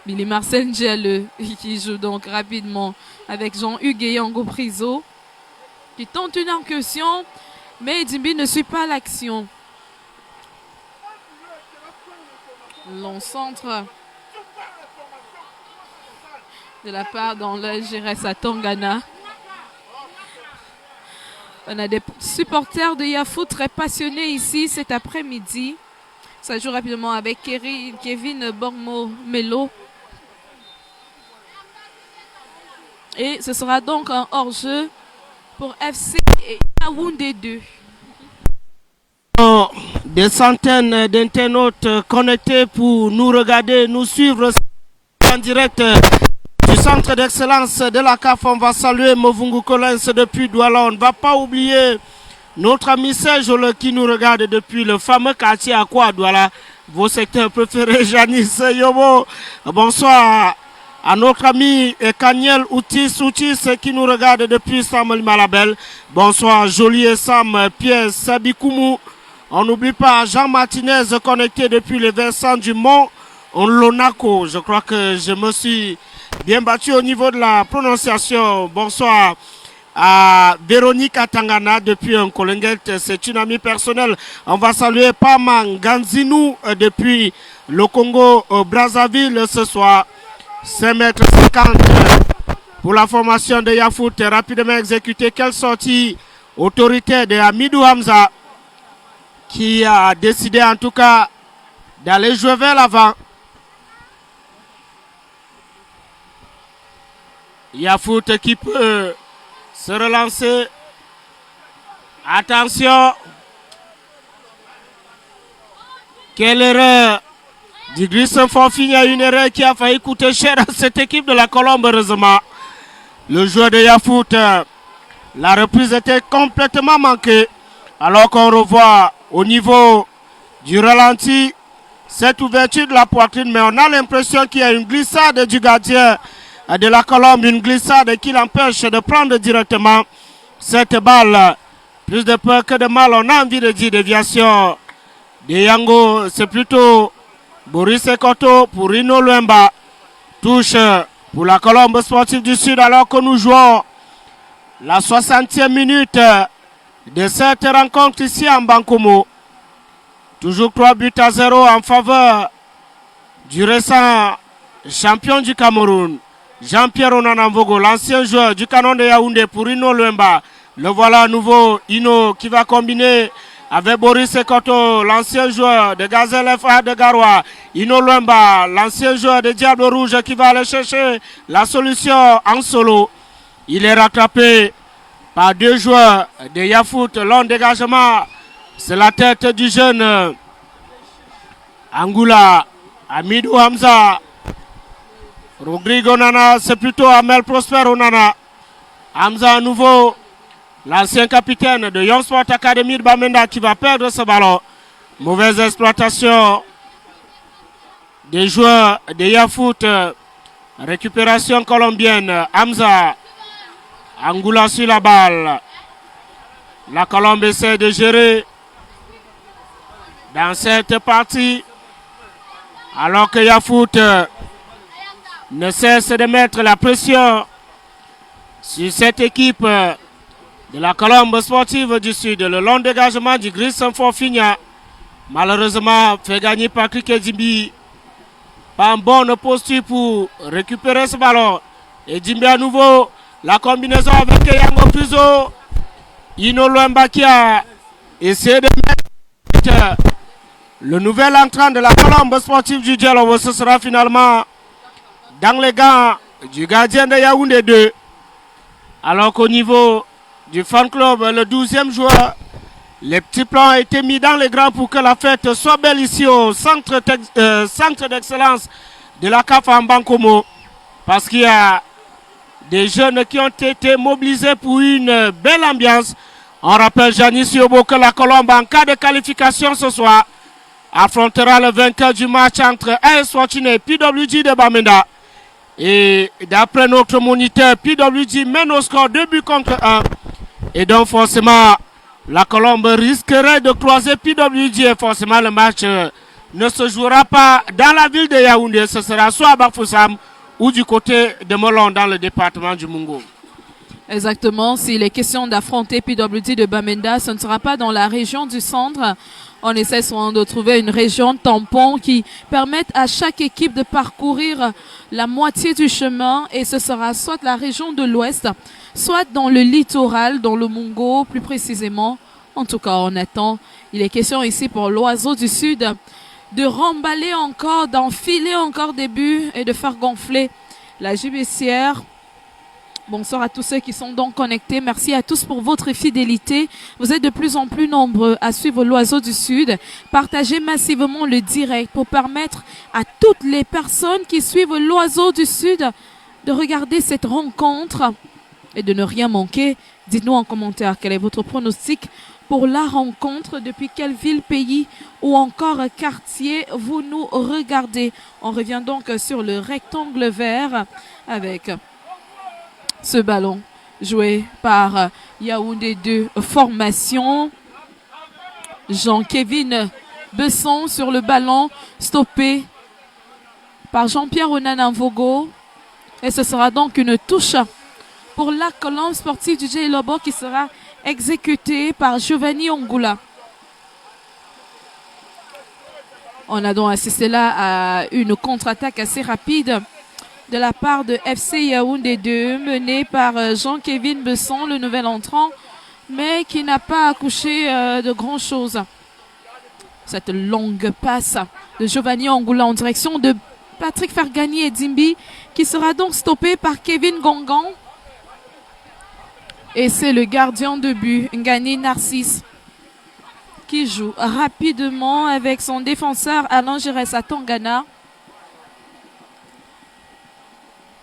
Billy Marcel Diallo, qui joue donc rapidement avec Jean-Hugues Yango Priso, qui tente une incursion, mais Dimbi ne suit pas l'action. Long centre de la part dans le Gérès à Tangana. On a des supporters de Yafout très passionnés ici cet après-midi. Ça joue rapidement avec Kevin Bormo Melo. Et ce sera donc un hors-jeu pour FC Yaoundé 2. Des centaines d'internautes connectés pour nous regarder, nous suivre en direct du centre d'excellence de la CAF. On va saluer Movungu Collins depuis Douala. On ne va pas oublier notre ami Serge qui nous regarde depuis le fameux quartier à quoi Douala. Vos secteurs préférés, Janice Yobo. Bonsoir à notre ami Kaniel Outis qui nous regarde depuis Samuel Malabel. Bonsoir Jolie et Sam, Pierre Sabikoumou. On n'oublie pas Jean Martinez connecté depuis le versant du mont Lonako. Je crois que je me suis bien battu au niveau de la prononciation. Bonsoir à Véronique Atangana depuis un Kolenguet. C'est une amie personnelle. On va saluer Paman Ganzinou depuis le Congo Brazzaville ce soir. 5,50 m pour la formation de Yafoot. Rapidement exécuté. Quelle sortie autoritaire de Hamidou Hamza qui a décidé en tout cas d'aller jouer vers l'avant. Yafoot qui peut se relancer. Attention. Quelle erreur du Grissom Fonfigna, une erreur qui a failli coûter cher à cette équipe de la Colombe, heureusement. Le joueur de Yafoot, la reprise était complètement manquée. Alors qu'on revoit au niveau du ralenti cette ouverture de la poitrine, mais on a l'impression qu'il y a une glissade du gardien de la Colombe, une glissade qui l'empêche de prendre directement cette balle. Plus de peur que de mal, on a envie de dire déviation de Yango. C'est plutôt Boris Ekoto pour Rino Luemba. Touche pour la Colombe Sportive du Sud alors que nous jouons la 60e minute de cette rencontre ici en Bankomo. Toujours 3-0 en faveur du récent champion du Cameroun, Jean-Pierre Onanamvogo, l'ancien joueur du Canon de Yaoundé pour Ino Luemba. Le voilà à nouveau, Ino qui va combiner avec Boris Ekoto, l'ancien joueur de Gazelle FA de Garoua. Ino Luemba, l'ancien joueur de Diable Rouge qui va aller chercher la solution en solo. Il est rattrapé par deux joueurs de Yafoot. Long dégagement, c'est la tête du jeune Angoula, Hamidou Hamza. Rodrigo Nana, c'est plutôt Amel Prosper Onana. Hamza à nouveau, l'ancien capitaine de Young Sport Academy de Bamenda qui va perdre ce ballon. Mauvaise exploitation des joueurs de Yafoot. Récupération colombienne. Hamza. Angoula sur la balle. La Colombe essaie de gérer dans cette partie. Alors que Yafoot ne cesse de mettre la pression sur cette équipe de la Colombe Sportive du Sud. Le long dégagement du Grissom Fonfigna, malheureusement fait gagner Patrick Edimbi. Pas en bonne posture pour récupérer ce ballon. Edimbi à nouveau, la combinaison avec Yango Puzo. Ino Luemba qui a essayé de mettre le nouvel entrant de la Colombe Sportive du Dialogue. Ce sera finalement dans les gants du gardien de Yaoundé 2. Alors qu'au niveau du fan club, le 12e joueur, les petits plans ont été mis dans les grands pour que la fête soit belle ici au centre d'excellence de la CAF en Bankomo. Parce qu'il y a des jeunes qui ont été mobilisés pour une belle ambiance. On rappelle Janis Yobo que la Colombe, en cas de qualification ce soir, affrontera le vainqueur du match entre AS Fortuné et PWG de Bamenda. Et d'après notre moniteur, PWG mène au score 2-1. Et donc forcément, la Colombe risquerait de croiser PWG et forcément le match ne se jouera pas dans la ville de Yaoundé. Ce sera soit à Bafoussam ou du côté de Molon dans le département du Mungo. Exactement, s'il est question d'affronter PWG de Bamenda, ce ne sera pas dans la région du centre. On essaie souvent de trouver une région tampon qui permette à chaque équipe de parcourir la moitié du chemin et ce sera soit la région de l'Ouest, soit dans le littoral, dans le Mungo plus précisément. En tout cas, on attend. Il est question ici pour l'Oiseau du Sud de remballer encore, d'enfiler encore des buts et de faire gonfler la jubissière. Bonsoir à tous ceux qui sont donc connectés. Merci à tous pour votre fidélité. Vous êtes de plus en plus nombreux à suivre l'Oiseau du Sud. Partagez massivement le direct pour permettre à toutes les personnes qui suivent l'Oiseau du Sud de regarder cette rencontre et de ne rien manquer. Dites-nous en commentaire quel est votre pronostic pour la rencontre, depuis quelle ville, pays ou encore quartier vous nous regardez. On revient donc sur le rectangle vert avec ce ballon joué par Yaoundé 2 formation. Jean-Kévin Besson sur le ballon, stoppé par Jean-Pierre Onanamvogo. Et ce sera donc une touche pour la Colombe Sportive du J Lobo qui sera exécutée par Giovanni Angoula. On a donc assisté là à une contre-attaque assez rapide de la part de FC Yaoundé 2, mené par Jean-Kévin Besson, le nouvel entrant, mais qui n'a pas accouché de grand-chose. Cette longue passe de Giovanni Angoula en direction de Patrick Fergani et Dimbi, qui sera donc stoppé par Kevin Gongan. Et c'est le gardien de but, Ngani Narcisse, qui joue rapidement avec son défenseur Alain Giresse Tangana.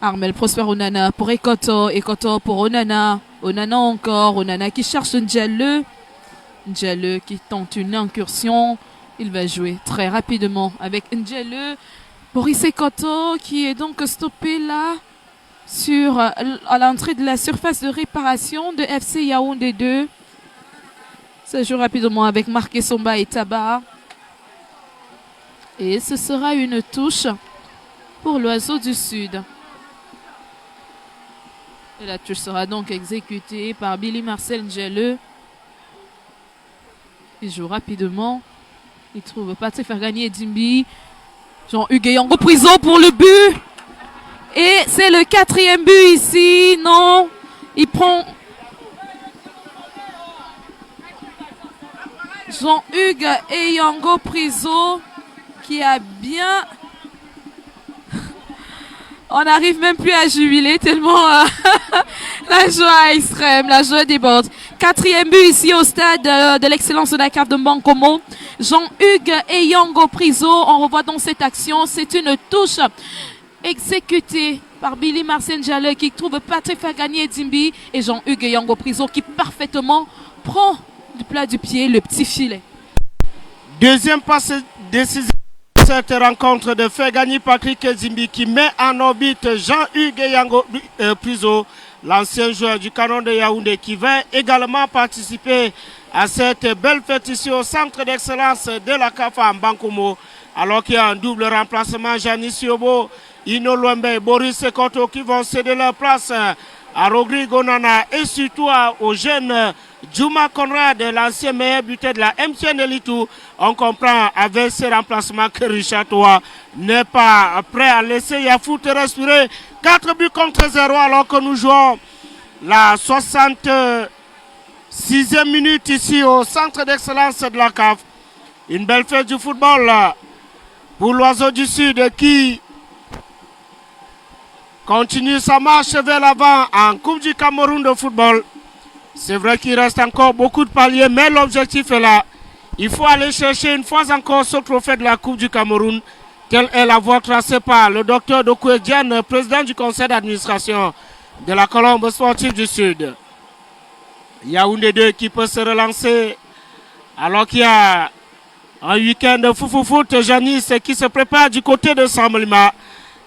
Armel Prosper Onana pour Ekoto, Ekoto pour Onana, Onana encore, Onana qui cherche Ndjelle, Ndjelle qui tente une incursion. Il va jouer très rapidement avec Ndjelle. Boris Ekoto qui est donc stoppé là à l'entrée de la surface de réparation de FC Yaoundé 2. Ça joue rapidement avec Marc Somba et Tabar. Et ce sera une touche pour l'Oiseau du Sud. Et la touche sera donc exécutée par Billy Marcel Ndjelle. Il joue rapidement. Il trouve Patrick Fergani et Dimbi. Jean-Hugues Yango Prison pour le but. Et c'est le 4e but ici. Non, il prend Jean-Hugues Yango Prison qui a bien... On n'arrive même plus à jubiler tellement la joie extrême, la joie déborde. 4e but ici au stade de l'excellence de la CAF de Bankomo. Jean-Hugues Yango Priso, on revoit dans cette action, c'est une touche exécutée par Billy Marcel Ndjelle qui trouve Patrick Fergani et Dimbi et Jean-Hugues Yango Priso qui parfaitement prend du plat du pied le petit filet. Deuxième passe décisive. Cette rencontre de Fergani Patrick Zimbi qui met en orbite Jean-Hugues Yango Priso, l'ancien joueur du Canon de Yaoundé, qui va également participer à cette belle fête ici au centre d'excellence de la CAFA en Bankomo, alors qu'il y a un double remplacement, Janis Yobo, Ino Luembe et Boris Ekoto qui vont céder leur place à Rodrigo Nana et surtout aux jeunes Juma Conrad, l'ancien meilleur buteur de la MTN Elitou. On comprend avec ces remplacements que Richard Toa n'est pas prêt à laisser Yafoot respirer. 4 buts contre 0 alors que nous jouons la 66e minute ici au centre d'excellence de la CAF. Une belle fête du football pour l'Oiseau du Sud qui continue sa marche vers l'avant en Coupe du Cameroun de football. C'est vrai qu'il reste encore beaucoup de paliers, mais l'objectif est là. Il faut aller chercher une fois encore ce trophée de la Coupe du Cameroun. Telle est la voie tracée par le docteur Dokwe Diane, président du conseil d'administration de la Colombe sportive du Sud. Yaoundé 2 qui peut se relancer alors qu'il y a un week-end de foot Janice qui se prépare du côté de Samlima.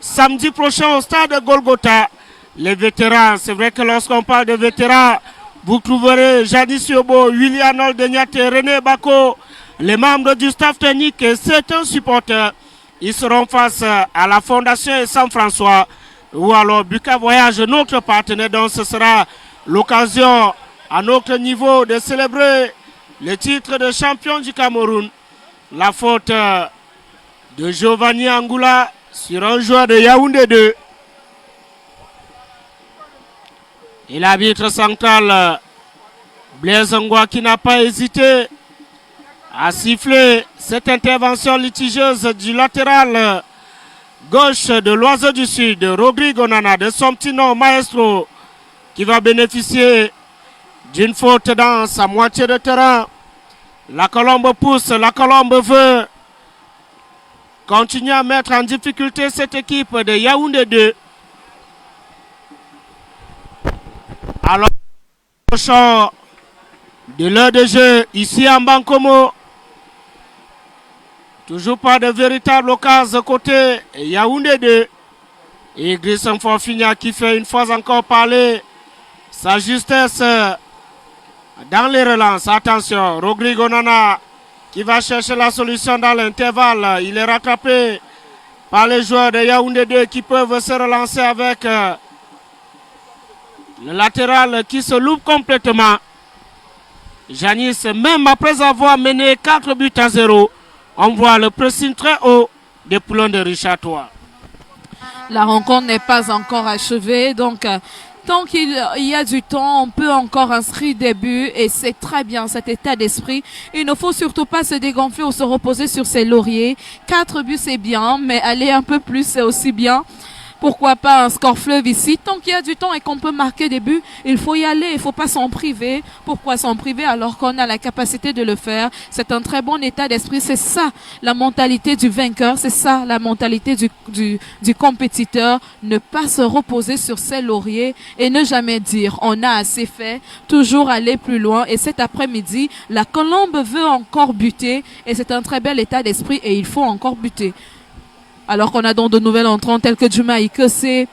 Samedi prochain au stade de Golgotha. Les vétérans, c'est vrai que lorsqu'on parle de vétérans, vous trouverez Jadis Yobo, William Oldenyate, René Bako, les membres du staff technique et certains supporters. Ils seront face à la Fondation Saint-François ou alors Buka Voyage, notre partenaire. Donc ce sera l'occasion à notre niveau de célébrer le titre de champion du Cameroun. La faute de Giovanni Angoula sur un joueur de Yaoundé 2. Et l'arbitre central, Blaise Ngwa, qui n'a pas hésité à siffler cette intervention litigieuse du latéral gauche de l'Oiseau du Sud, Rodrigo Nana, de son petit nom Maestro, qui va bénéficier d'une faute dans sa moitié de terrain. La Colombe pousse, la Colombe veut continuer à mettre en difficulté cette équipe de Yaoundé 2. Alors, de l'heure de jeu ici en Bankomo, toujours pas de véritable occasion côté Yaoundé 2. Et Grissom Forfigna qui fait une fois encore parler sa justesse dans les relances. Attention, Rodrigo Nana qui va chercher la solution dans l'intervalle. Il est rattrapé par les joueurs de Yaoundé 2 qui peuvent se relancer avec le latéral qui se loupe complètement. Janice, même après avoir mené 4 buts à 0, on voit le pressing très haut des poulons de Richard Toa. La rencontre n'est pas encore achevée, donc tant qu'il y a du temps, on peut encore inscrire des buts et c'est très bien cet état d'esprit. Il ne faut surtout pas se dégonfler ou se reposer sur ses lauriers. 4 buts c'est bien, mais aller un peu plus c'est aussi bien. Pourquoi pas un score fleuve ici? Tant qu'il y a du temps et qu'on peut marquer des buts, il faut y aller, il ne faut pas s'en priver. Pourquoi s'en priver alors qu'on a la capacité de le faire? C'est un très bon état d'esprit, c'est ça la mentalité du vainqueur, c'est ça la mentalité du compétiteur. Ne pas se reposer sur ses lauriers et ne jamais dire on a assez fait, toujours aller plus loin. Et cet après-midi, la Colombe veut encore buter et c'est un très bel état d'esprit et il faut encore buter. Alors qu'on a donc de nouvelles entrants telles que Juma Ikose et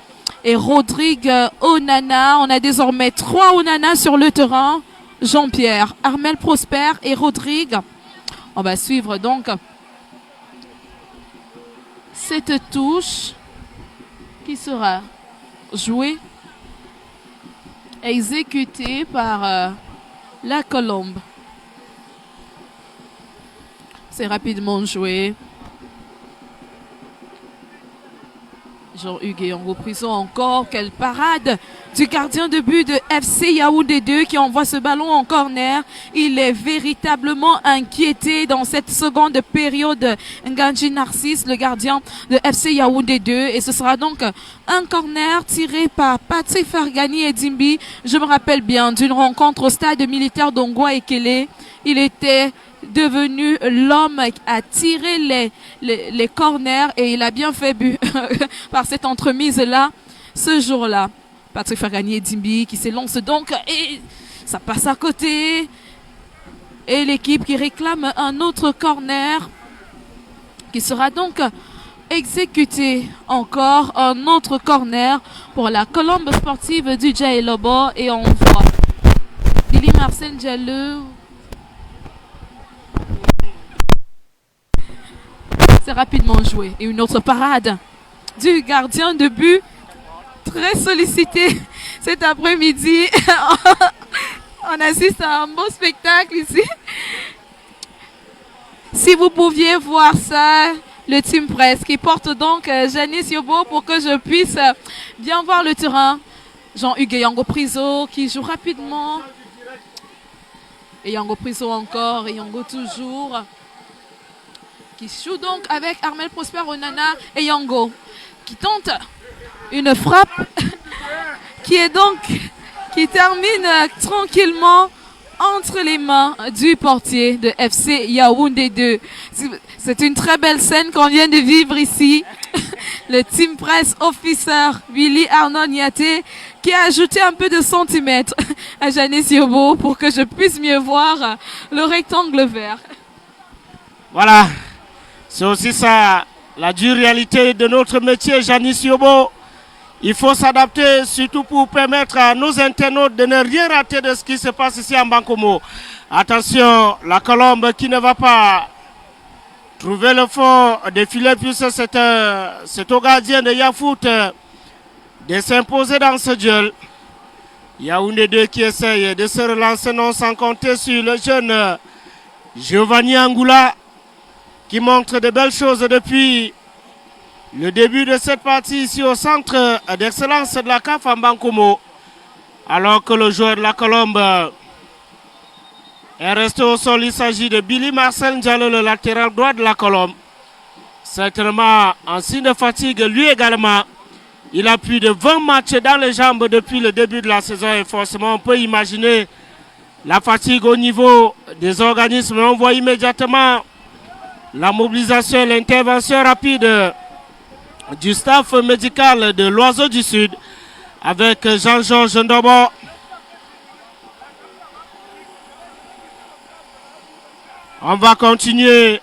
Rodrigue Onana. On a désormais 3 Onana sur le terrain. Jean-Pierre, Armel Prosper et Rodrigue. On va suivre donc cette touche qui sera jouée, exécutée par la Colombe. C'est rapidement joué. Jean-Hugues Yango Prison encore. Quelle parade du gardien de but de FC Yaoundé 2 qui envoie ce ballon en corner. Il est véritablement inquiété dans cette seconde période. Nganji Narcisse, le gardien de FC Yaoundé 2. Et ce sera donc un corner tiré par Patrick Fergani et Dimbi. Je me rappelle bien d'une rencontre au stade militaire d'Ongwa Ekele. Il était devenu l'homme à tirer les corners et il a bien fait but par cette entremise-là ce jour-là. Patrick Fergani et Dimbi qui s'élance donc et ça passe à côté. Et l'équipe qui réclame un autre corner qui sera donc exécuté. Encore un autre corner pour la Colombe sportive du Djaï Lobo et on voit Billy Marcel Diallo. C'est rapidement joué. Et une autre parade du gardien de but, très sollicité cet après-midi. On assiste à un beau spectacle ici. Si vous pouviez voir ça, le team presse qui porte donc Janice Yobo pour que je puisse bien voir le terrain. Jean-Hugues Yango Priso qui joue rapidement. Et Yango Priso encore, et Yango toujours. Qui joue donc avec Armel Prosper Onana et Yango. Qui tente une frappe qui termine tranquillement entre les mains du portier de FC Yaoundé 2. C'est une très belle scène qu'on vient de vivre ici. Le team press officer Willy Arnaud Niaté qui a ajouté un peu de centimètres à Janice Yobo pour que je puisse mieux voir le rectangle vert. Voilà, c'est aussi ça, la dure réalité de notre métier, Janice Yobo. Il faut s'adapter, surtout pour permettre à nos internautes de ne rien rater de ce qui se passe ici en Bankomo. Attention, la Colombe qui ne va pas trouver le fond des filets, puisque c'est au gardien de Yafoot de s'imposer dans ce duel. Yaoundé 2 qui essaye de se relancer, non sans compter sur le jeune Giovanni Angoula qui montre de belles choses depuis le début de cette partie ici au centre d'excellence de la CAF en Bankomo. Alors que le joueur de la Colombe est resté au sol, il s'agit de Billy Marcel Ndiallo, le latéral droit de la Colombe. Certainement en signe de fatigue, lui également. Il a plus de 20 matchs dans les jambes depuis le début de la saison et forcément on peut imaginer la fatigue au niveau des organismes. On voit immédiatement la mobilisation et l'intervention rapide du staff médical de l'Oiseau du Sud avec Jean-Georges Ndobo. On va continuer.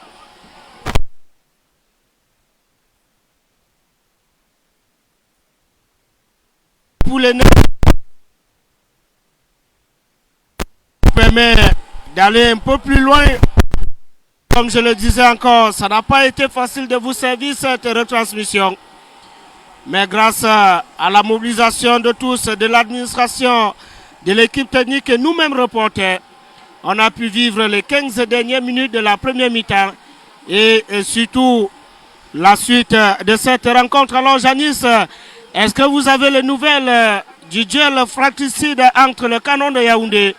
Pour les permet d'aller un peu plus loin. Comme je le disais encore, ça n'a pas été facile de vous servir cette retransmission. Mais grâce à la mobilisation de tous, de l'administration, de l'équipe technique et nous-mêmes reporters, on a pu vivre les 15 dernières minutes de la première mi-temps et surtout la suite de cette rencontre. Alors Janice, est-ce que vous avez les nouvelles du duel fratricide entre le Canon de Yaoundé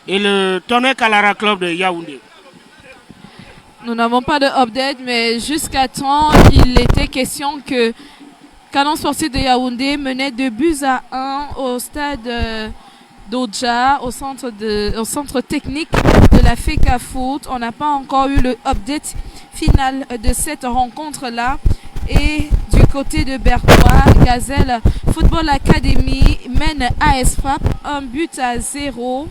et le Tonnerre Kalara Club de Yaoundé? Nous n'avons pas de update, mais jusqu'à temps, il était question que Canon Sportif de Yaoundé menait 2-1 au stade d'Odja, au centre technique de la FECA Foot. On n'a pas encore eu le update final de cette rencontre-là. Et du côté de Bertois, Gazelle Football Academy mène ASFAP 1-0.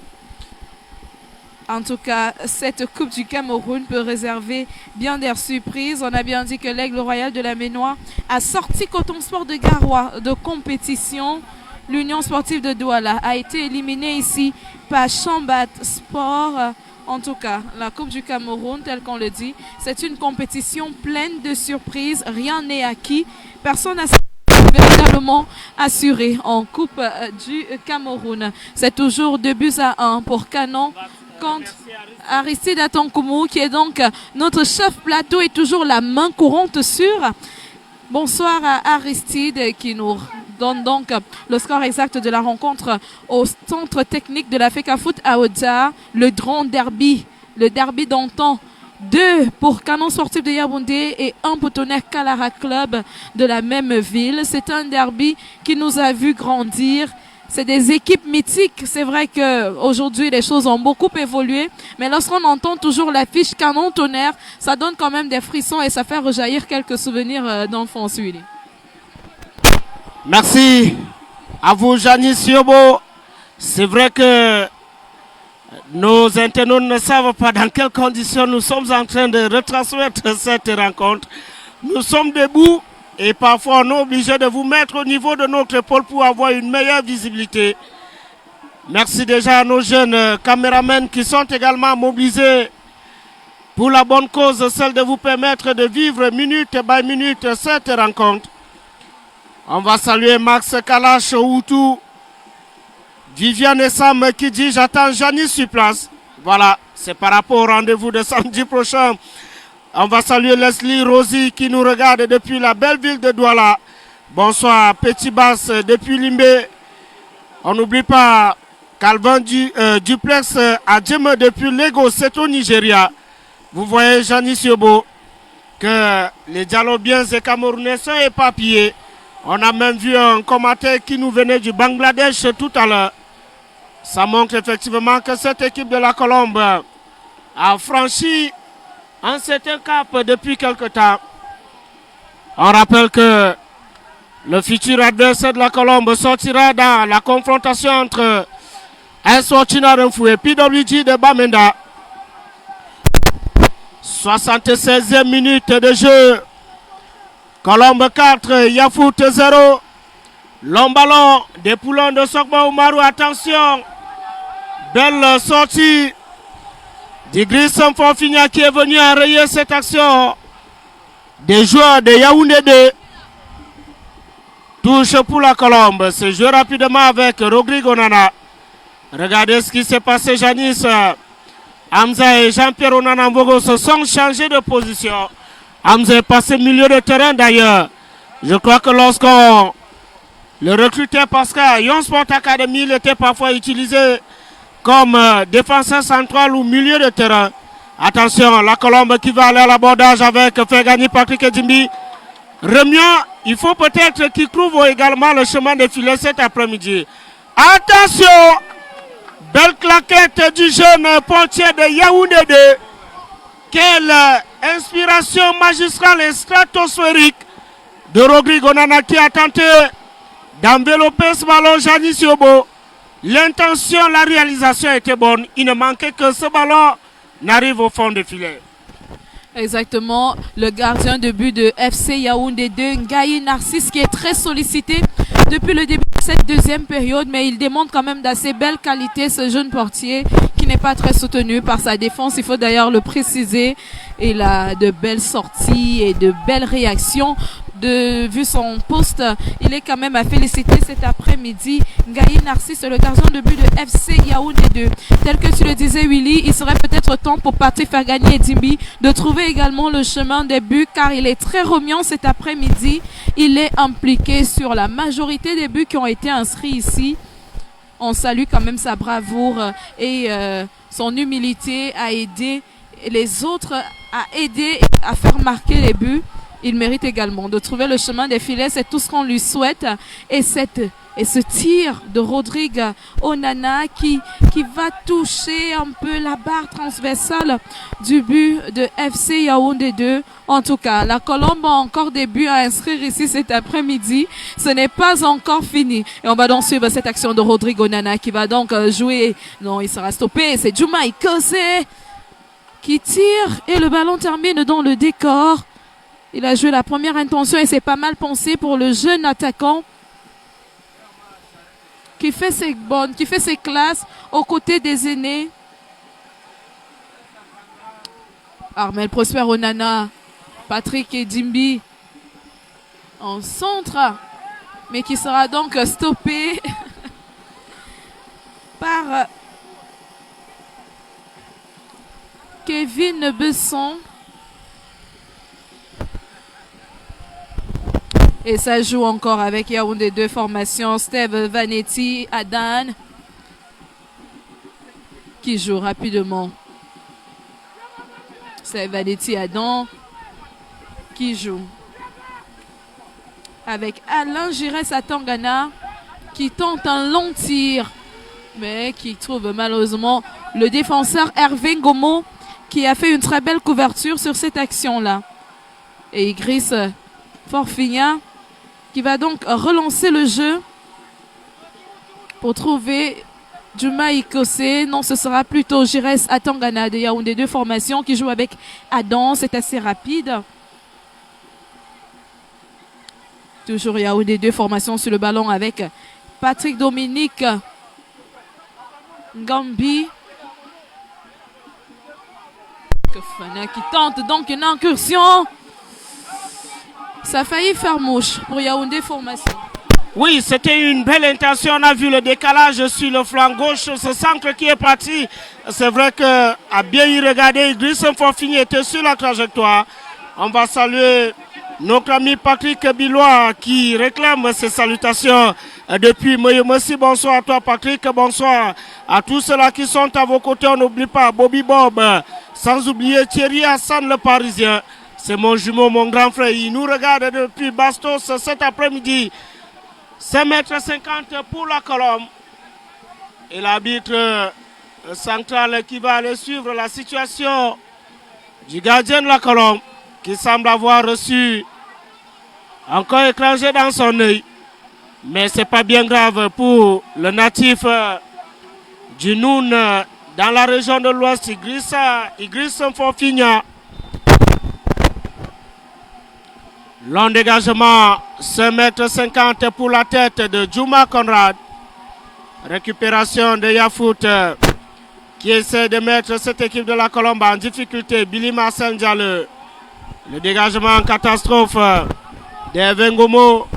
En tout cas, cette Coupe du Cameroun peut réserver bien des surprises. On a bien dit que l'Aigle Royal de la Ménois a sorti Coton Sport de Garoua de compétition. L'Union sportive de Douala a été éliminée ici par Chambat Sport. En tout cas, la Coupe du Cameroun, tel qu'on le dit, c'est une compétition pleine de surprises. Rien n'est acquis. Personne n'a véritablement assuré en Coupe du Cameroun. C'est toujours 2-1 pour Canon contre Aristide Atonkoumou, qui est donc notre chef plateau et toujours la main courante sur. Bonsoir à Aristide qui nous donne donc le score exact de la rencontre au centre technique de la FECA Foot à Odja. Le grand derby, le derby d'antan. 2 pour Canon Sportif de Yaoundé et 1 pour Tonnerre Kalara Club de la même ville. C'est un derby qui nous a vu grandir. C'est des équipes mythiques. C'est vrai qu'aujourd'hui, les choses ont beaucoup évolué. Mais lorsqu'on entend toujours l'affiche Canon-Tonnerre, ça donne quand même des frissons et ça fait rejaillir quelques souvenirs d'enfance, Willy. Merci à vous, Janice Yobo. C'est vrai que nos internautes ne savent pas dans quelles conditions nous sommes en train de retransmettre cette rencontre. Nous sommes debout. Et parfois, on est obligé de vous mettre au niveau de notre épaule pour avoir une meilleure visibilité. Merci déjà à nos jeunes caméramans qui sont également mobilisés pour la bonne cause, celle de vous permettre de vivre minute by minute cette rencontre. On va saluer Max Kalash Outou, Viviane et Sam qui dit j'attends Janice sur place. Voilà, c'est par rapport au rendez-vous de samedi prochain. On va saluer Leslie Rosie qui nous regarde depuis la belle ville de Douala. Bonsoir Petit Bass depuis Limbé. On n'oublie pas Calvin Duplex à Djemme depuis Lagos, c'est au Nigeria. Vous voyez Janice Yobo que les Dialobiens et Camerounais sont éparpillés. On a même vu un commentaire qui nous venait du Bangladesh tout à l'heure. Ça montre effectivement que cette équipe de la Colombe a franchi un certain cap depuis quelque temps. On rappelle que le futur adversaire de la Colombe sortira dans la confrontation entre Eswatini Renfou et PWG de Bamenda. 76e minute de jeu. Colombe 4, Yafout 0. Long ballon des poulons de Sokba Oumarou. Attention. Belle sortie d'Igris Samfonfigna qui est venu enrayer cette action. Des joueurs de Yaoundé 2. Touche pour la Colombe. C'est joué rapidement avec Rodrigo Nana. Regardez ce qui s'est passé, Janice. Hamza et Jean-Pierre Onanambogo se sont changés de position. Hamza est passé milieu de terrain d'ailleurs. Je crois que lorsqu'on le recrutait parce qu'à Yon Sport Academy, il était parfois utilisé comme défenseur central ou milieu de terrain. Attention, la Colombe qui va aller à l'abordage avec Fegani Patrick Edimbi. Remian, il faut peut-être qu'il trouve également le chemin de filet cet après-midi. Attention! Belle claquette du jeune portier de Yaoundé 2. Quelle inspiration magistrale et stratosphérique de Rodrigo Nana qui a tenté d'envelopper ce ballon. Janice Yobo. L'intention, la réalisation était bonne. Il ne manquait que ce ballon n'arrive au fond du filet. Exactement, le gardien de but de FC Yaoundé 2, Ngaï Narcisse, qui est très sollicité depuis le début de cette deuxième période, mais il démontre quand même d'assez belles qualités, ce jeune portier qui n'est pas très soutenu par sa défense, il faut d'ailleurs le préciser. Il a de belles sorties et de belles réactions. vu son poste, il est quand même à féliciter cet après-midi. Ngaï Narcisse, le gardien de but de FC Yaoundé 2. Tel que tu le disais, Willy, il serait peut-être temps pour Patrick Fagani et Dimbi de trouver également le chemin des buts, car il est très remuant cet après-midi. Il est impliqué sur la majorité des buts qui ont été inscrits ici. On salue quand même sa bravoure et son humilité à aider les autres, à aider à faire marquer les buts. Il mérite également de trouver le chemin des filets, c'est tout ce qu'on lui souhaite. Et ce tir de Rodrigue Onana qui va toucher un peu la barre transversale du but de FC Yaoundé 2. En tout cas, la Colombe a encore des buts à inscrire ici cet après-midi. Ce n'est pas encore fini. Et on va donc suivre cette action de Rodrigue Onana qui va donc jouer. Non, il sera stoppé. C'est Juma Ikose qui tire et le ballon termine dans le décor. Il a joué la première intention et c'est pas mal pensé pour le jeune attaquant qui fait ses classes aux côtés des aînés. Armel Prosper Onana, Patrick et Dimbi en centre, mais qui sera donc stoppé par Kevin Besson. Et ça joue encore avec Yaoundé 2 formations. Steve Vanetti, Adan, qui joue rapidement. Steve Vanetti, Adan, qui joue. Avec Alain Giresse Atangana, qui tente un long tir, mais qui trouve malheureusement le défenseur Hervé Ngomo, qui a fait une très belle couverture sur cette action-là. Et Idriss Forfigna, qui va donc relancer le jeu pour trouver Juma Ikose. Non, ce sera plutôt Giresse Atangana de Yaoundé 2 formations qui joue avec Adam. C'est assez rapide. Toujours Yaoundé 2 formations sur le ballon avec Patrick Dominique Ngambi. Qui tente donc une incursion. Ça a failli faire mouche pour Yaoundé formation. Oui, c'était une belle intention. On a vu le décalage sur le flanc gauche, ce centre qui est parti. C'est vrai qu'à bien y regarder, Idriss Forfigny était sur la trajectoire. On va saluer notre ami Patrick Bilois qui réclame ses salutations depuis Moyemossi. Bonsoir à toi Patrick, bonsoir à tous ceux-là qui sont à vos côtés. On n'oublie pas Bobby Bob, sans oublier Thierry Hassan le Parisien. C'est mon jumeau, mon grand frère. Il nous regarde depuis Bastos cet après-midi. 5,50 m pour la Colombe. Et l'arbitre central qui va aller suivre la situation du gardien de la Colombe, qui semble avoir reçu encore étranger dans son œil. Mais ce n'est pas bien grave pour le natif du Noun dans la région de l'Ouest, Idriss Forfigna. Long dégagement, 5,50 m pour la tête de Juma Conrad. Récupération de Yafout qui essaie de mettre cette équipe de la Colombe en difficulté. Billy Marcel Diallo. Le dégagement en catastrophe d'Hervé Ngomo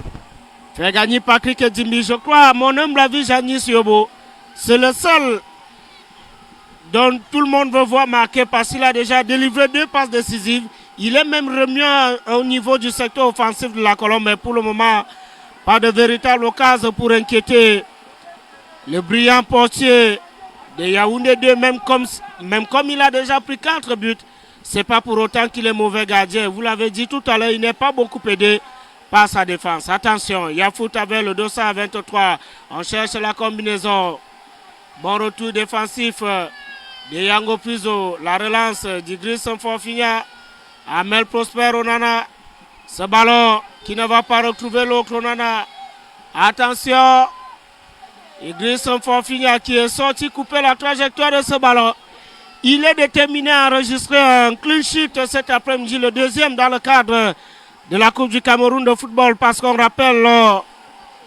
fait gagner Patrick Dimbi. Je crois, à mon humble avis, Janis Yobo, c'est le seul dont tout le monde veut voir marquer parce qu'il a déjà délivré 2 passes décisives. Il est même remuant au niveau du secteur offensif de la Colombe, mais pour le moment, pas de véritable occasion pour inquiéter le brillant portier de Yaoundé 2, même comme il a déjà pris 4 buts. Ce n'est pas pour autant qu'il est mauvais gardien. Vous l'avez dit tout à l'heure, il n'est pas beaucoup aidé par sa défense. Attention, Yafout avec le 223. On cherche la combinaison. Bon retour défensif de Yango Puzo. La relance d'Idriss Forfigna. Armel Prosper Onana. Ce ballon qui ne va pas retrouver l'autre Onana. Attention. Idriss Forfigna qui est sorti couper la trajectoire de ce ballon. Il est déterminé à enregistrer un clean sheet cet après-midi, le deuxième dans le cadre de la Coupe du Cameroun de football, parce qu'on rappelle lors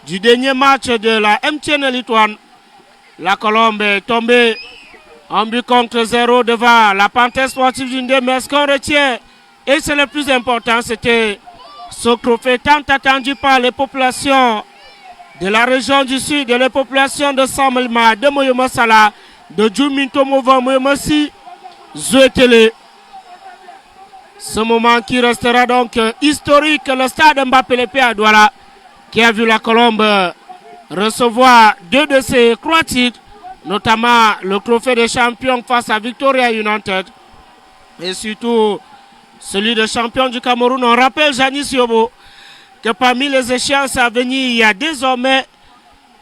du dernier match de la MTN Elite One, la Colombe est tombée en but contre 0 devant la Panthère sportive d'Indé. Mais ce qu'on retient, et c'est le plus important, c'était Ce trophée tant attendu par les populations de la région du Sud, et les populations de Samelma, de Moyomosala, de Djuminto Movan, Moyomosi, Zouetele. Ce moment qui restera donc historique, le stade Mbappé Lépé à Douala, qui a vu la Colombe recevoir 2 de ses 3 titres, notamment le trophée de champion face à Victoria United et surtout celui de champion du Cameroun. On rappelle, Janis Yobo, que parmi les échéances à venir, il y a désormais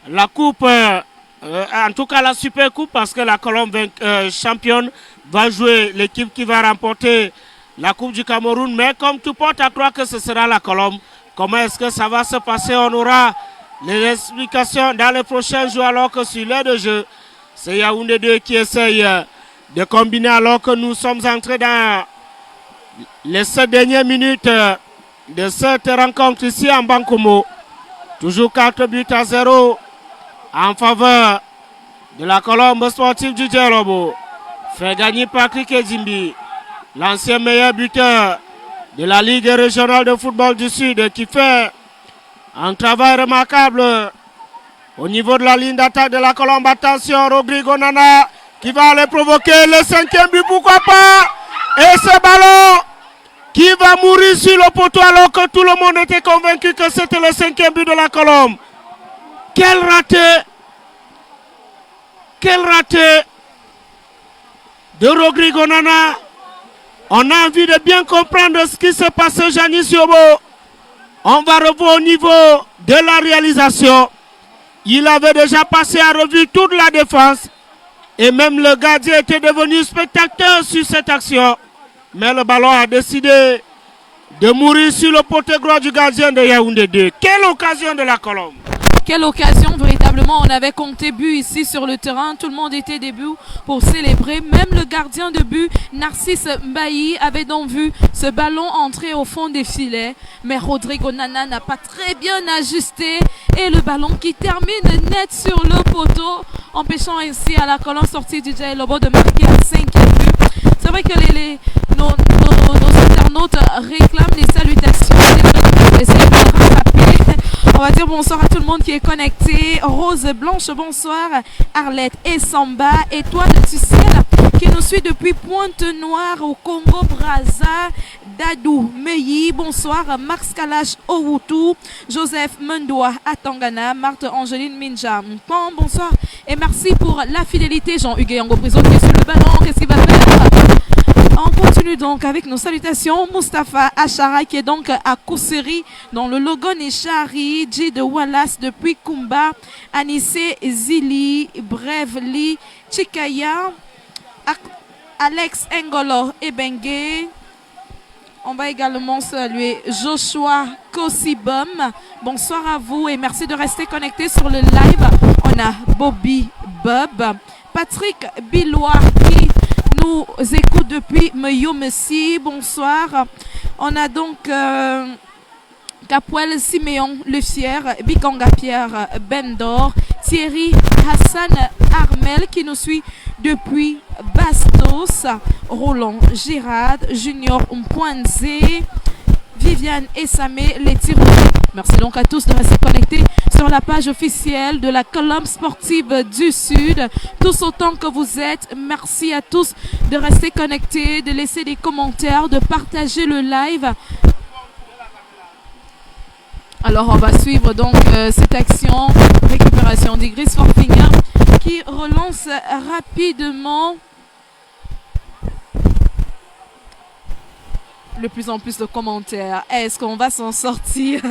la coupe, en tout cas la Super Coupe, parce que la Colombe championne va jouer l'équipe qui va remporter la Coupe du Cameroun. Mais comme tout porte à croire que ce sera la Colombe, comment est-ce que ça va se passer? On aura les explications dans les prochains jours, alors que sur l'aire de jeu, c'est Yaoundé 2 qui essaye de combiner, alors que nous sommes entrés dans les 7 dernières minutes de cette rencontre ici en Bankomo. Toujours 4 buts à 0 en faveur de la Colombe sportive du Djelobo. Fait gagner Patrick Edimbi, l'ancien meilleur buteur de la Ligue régionale de football du Sud, qui fait un travail remarquable au niveau de la ligne d'attaque de la Colombe. Attention, Rodrigo Nana qui va aller provoquer le 5e but, pourquoi pas. Et ce ballon qui va mourir sur le poteau, alors que tout le monde était convaincu que c'était le 5e but de la Colombe. Quel raté! Quel raté de Rodrigo Nana. On a envie de bien comprendre ce qui se passe, Janis Yobo. On va revoir au niveau de la réalisation. Il avait déjà passé à revue toute la défense. Et même le gardien était devenu spectateur sur cette action. Mais le ballon a décidé de mourir sur le poteau droit du gardien de Yaoundé 2. Quelle occasion de la Colombe! Quelle occasion, véritablement. On avait compté but ici sur le terrain. Tout le monde était debout pour célébrer. Même le gardien de but, Narcisse Mbayi, avait donc vu ce ballon entrer au fond des filets. Mais Rodrigo Nana n'a pas très bien ajusté. Et le ballon qui termine net sur le poteau, empêchant ainsi à la Colombe sortie du Djelobo de marquer un 5e but. C'est vrai que nos internautes réclament des salutations. Essayez de rattraper. On va dire bonsoir à tout le monde qui est connecté. Rose Blanche, bonsoir. Arlette et Samba. Étoile du ciel qui nous suit depuis Pointe-Noire au Congo-Brazza. Dadou Meyi, bonsoir. Max Kalash Owutu. Joseph Mendoa à Tangana. Marthe Angeline Minja. Bonsoir. Et merci pour la fidélité. Jean-Hugues Yango Prison qui est sur le ballon. Qu'est-ce qu'il va faire? On continue donc avec nos salutations. Mustapha Achara qui est donc à Kousseri dans le Logon et Chari. J de Wallace depuis Kumba. Anissé Zili, Brevli, Chikaya, Alex Engolo Ebengue. On va également saluer Joshua Kossibom. Bonsoir à vous et merci de rester connectés sur le live. On a Bobby Bob, Patrick Bilois qui nous écoute depuis Meyomessi. Bonsoir. On a donc Capoel Siméon Le Fier, Bikanga Pierre Bendor, Thierry Hassan Armel qui nous suit depuis Bastos, Roland Girard, Junior Mpoinzé, Viviane Essamé, les Tirous. Merci donc à tous de rester connectés sur la page officielle de la Colombe sportive du Sud. Tous autant que vous êtes, merci à tous de rester connectés, de laisser des commentaires, de partager le live. Alors on va suivre donc cette action, récupération d'Igris Forfinger qui relance rapidement. De plus en plus de commentaires. Est-ce qu'on va s'en sortir?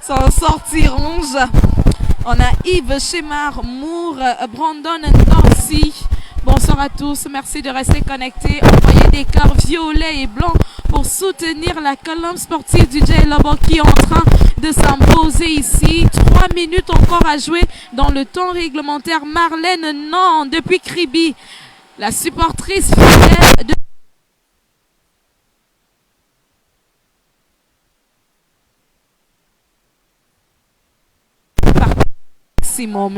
S'en sortir ronge. On a Yves Chemar Moore, Brandon Nancy. Bonsoir à tous. Merci de rester connectés. Envoyez des cœurs violets et blancs pour soutenir la Colombe sportive du Djelobo qui est en train de s'imposer ici. 3 minutes encore à jouer dans le temps réglementaire. Marlène Non depuis Kribi, la supportrice fidèle de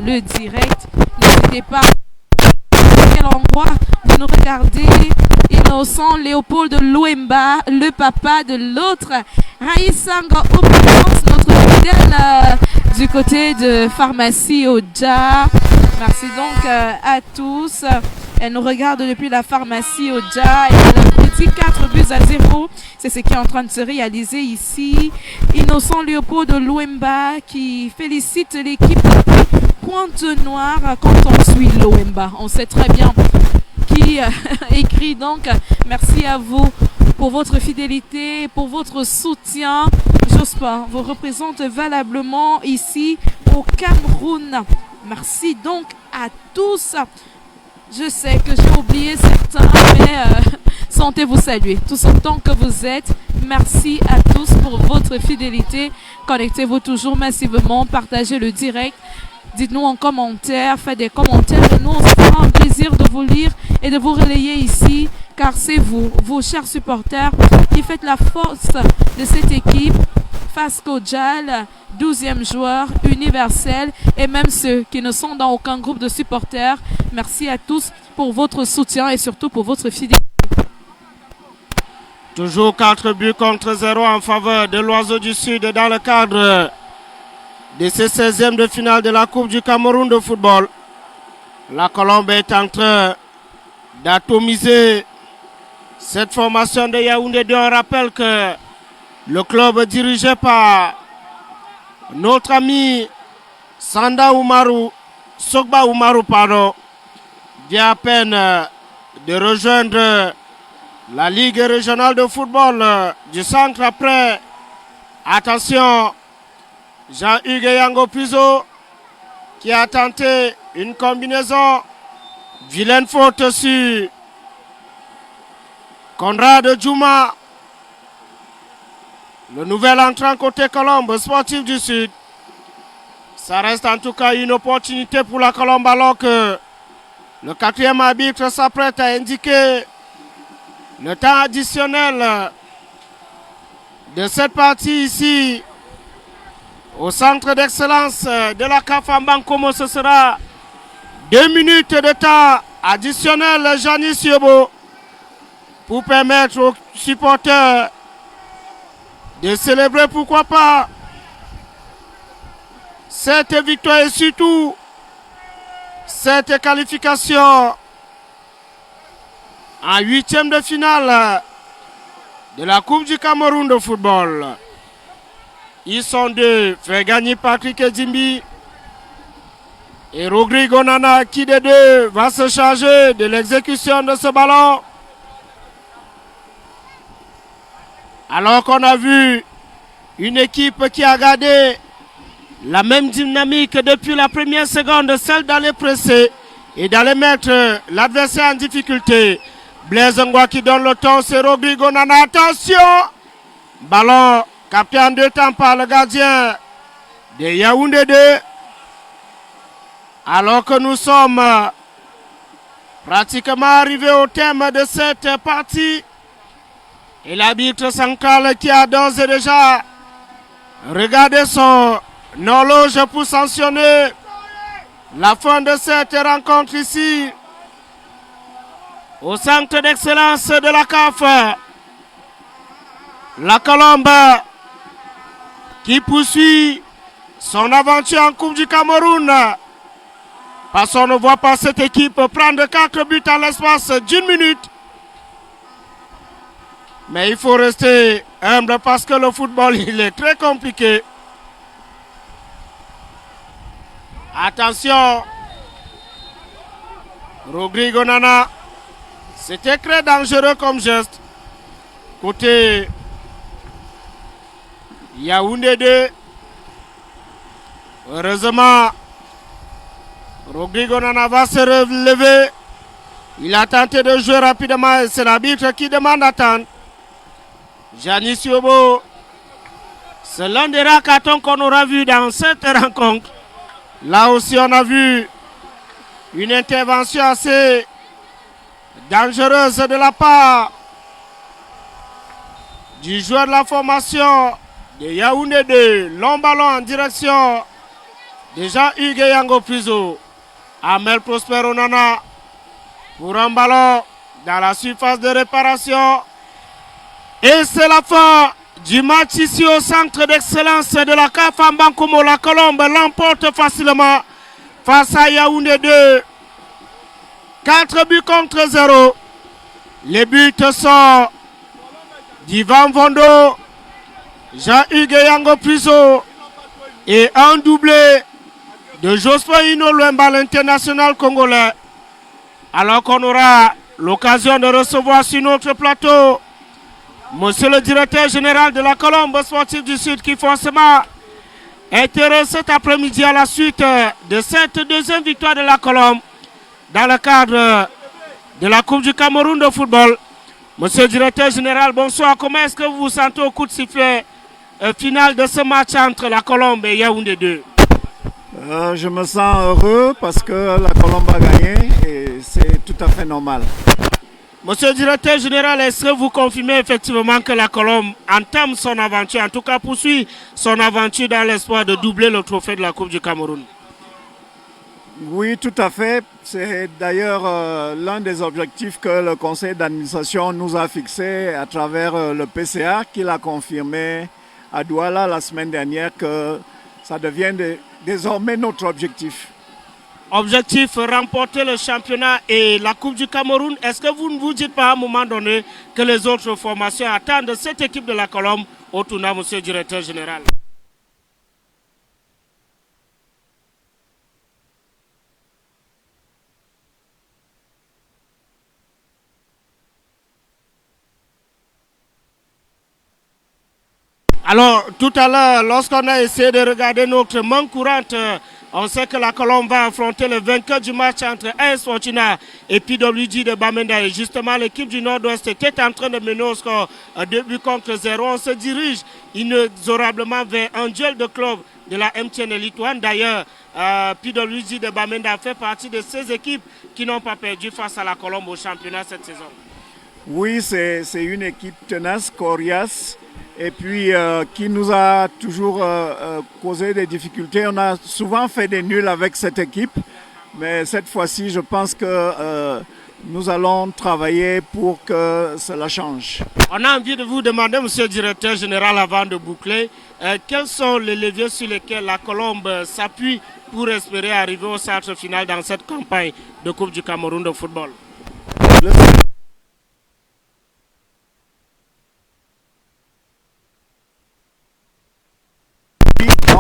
le direct. N'hésitez pas à quel endroit de nous regarder. Innocent Léopold Louemba, le papa de l'autre Raïsanga Opulence, notre fidèle du côté de Pharmacie Oja. Merci donc à tous. Elle nous regarde depuis la Pharmacie Oja. Et elle a petit 4-0. C'est ce qui est en train de se réaliser ici. Innocent Léopold de l'Ouemba qui félicite l'équipe Pointe-Noire quand on suit l'Ouemba. On sait très bien qui écrit donc. Merci à vous pour votre fidélité, pour votre soutien. Jospin vous représente valablement ici au Cameroun. Merci donc à tous. Je sais que j'ai oublié certains, mais sentez-vous saluer. Tous autant que vous êtes, merci à tous pour votre fidélité. Connectez-vous toujours massivement, partagez le direct. Dites-nous en commentaire, faites des commentaires et nous, on se fera un plaisir de vous lire et de vous relayer ici, car c'est vous, vos chers supporters, qui faites la force de cette équipe. Fasco Djal, 12e joueur universel, et même ceux qui ne sont dans aucun groupe de supporters. Merci à tous pour votre soutien et surtout pour votre fidélité. Toujours 4 buts contre 0 en faveur de l'Oiseau du Sud dans le cadre de ce 16e de finale de la Coupe du Cameroun de football. La Colombe est en train d'atomiser cette formation de Yaoundé 2. On rappelle que le club dirigé par notre ami Sogba Oumarou, vient à peine de rejoindre la Ligue régionale de football du centre après. Attention, Jean-Hugues Yango Puzo qui a tenté une combinaison. Vilaine faute sur Conrad Djouma. Le nouvel entrant côté Colombe, Sportif du Sud. Ça reste en tout cas une opportunité pour la Colombe alors que le 4e arbitre s'apprête à indiquer le temps additionnel de cette partie ici au centre d'excellence de la CAF Mbankomo. Ce sera 2 minutes de temps additionnel, Janice Yobo, pour permettre aux supporters de célébrer, pourquoi pas, cette victoire et surtout cette qualification en 8e de finale de la Coupe du Cameroun de football. Ils sont deux, fait gagner Patrick Edimbi et Rodrigo Nana, qui des deux va se charger de l'exécution de ce ballon. Alors qu'on a vu une équipe qui a gardé la même dynamique depuis la première seconde, celle d'aller presser et d'aller mettre l'adversaire en difficulté. Blaise Ngwa qui donne le temps, c'est Rodrigo Nana. Attention! Ballon capté en 2 temps par le gardien de Yaoundé 2. Alors que nous sommes pratiquement arrivés au terme de cette partie. Et l'arbitre central qui a d'ores et déjà regardé son horloge pour sanctionner la fin de cette rencontre ici au centre d'excellence de la CAF. La Colombe qui poursuit son aventure en Coupe du Cameroun. Parce qu'on ne voit pas cette équipe prendre 4 buts en l'espace d'1 minute. Mais il faut rester humble parce que le football, il est très compliqué. Attention. Rodrigo Nana. C'était très dangereux comme geste. Côté Yaoundé 2. Heureusement, Rodrigo Nana va se relever. Il a tenté de jouer rapidement et c'est l'arbitre qui demande d'attendre. Janice Yobo, c'est l'un des rares cartons qu'on aura vu dans cette rencontre. Là aussi, on a vu une intervention assez dangereuse de la part du joueur de la formation de Yaoundé 2. Long ballon en direction de Jean-Hugues Yango Puzo. Amel Prosper Onana pour un ballon dans la surface de réparation. Et c'est la fin du match ici au centre d'excellence de la CAF en Bankomo. La Colombe l'emporte facilement face à Yaoundé 2. 4 buts contre 0. Les buts sont d'Ivan Vondo, Jean-Hugues Yango Priso et un doublé de Jospin Inoloemba, l'international congolais. Alors qu'on aura l'occasion de recevoir sur notre plateau monsieur le directeur général de la Colombe sportive du Sud qui forcément est heureux cet après-midi à la suite de cette deuxième victoire de la Colombe dans le cadre de la Coupe du Cameroun de football. Monsieur le directeur général, bonsoir. Comment est-ce que vous vous sentez au coup de sifflet final de ce match entre la Colombe et Yaoundé 2? Je me sens heureux parce que la Colombe a gagné et c'est tout à fait normal. Monsieur le directeur général, est-ce que vous confirmez effectivement que la Colombe entame son aventure, en tout cas poursuit son aventure dans l'espoir de doubler le trophée de la Coupe du Cameroun? Oui, tout à fait. C'est d'ailleurs l'un des objectifs que le conseil d'administration nous a fixé à travers le PCA, qu'il a confirmé à Douala la semaine dernière que ça devient désormais notre objectif. Objectif, remporter le championnat et la Coupe du Cameroun. Est-ce que vous ne vous dites pas à un moment donné que les autres formations attendent cette équipe de la Colombe au tournoi, monsieur le directeur général? Alors, tout à l'heure, lorsqu'on a essayé de regarder notre main courante, on sait que la Colombe va affronter le vainqueur du match entre AS Fortuna et PWG de Bamenda. Et justement, l'équipe du Nord-Ouest était en train de mener au score 2 buts contre 0. On se dirige inexorablement vers un duel de club de la MTN Elite One. D'ailleurs, PWG de Bamenda fait partie de ces équipes qui n'ont pas perdu face à la Colombe au championnat cette saison. Oui, c'est une équipe tenace, coriace, et puis qui nous a toujours causé des difficultés. On a souvent fait des nuls avec cette équipe, mais cette fois-ci, je pense que nous allons travailler pour que cela change. On a envie de vous demander, monsieur le directeur général, avant de boucler, quels sont les leviers sur lesquels la Colombe s'appuie pour espérer arriver au centre final dans cette campagne de Coupe du Cameroun de football?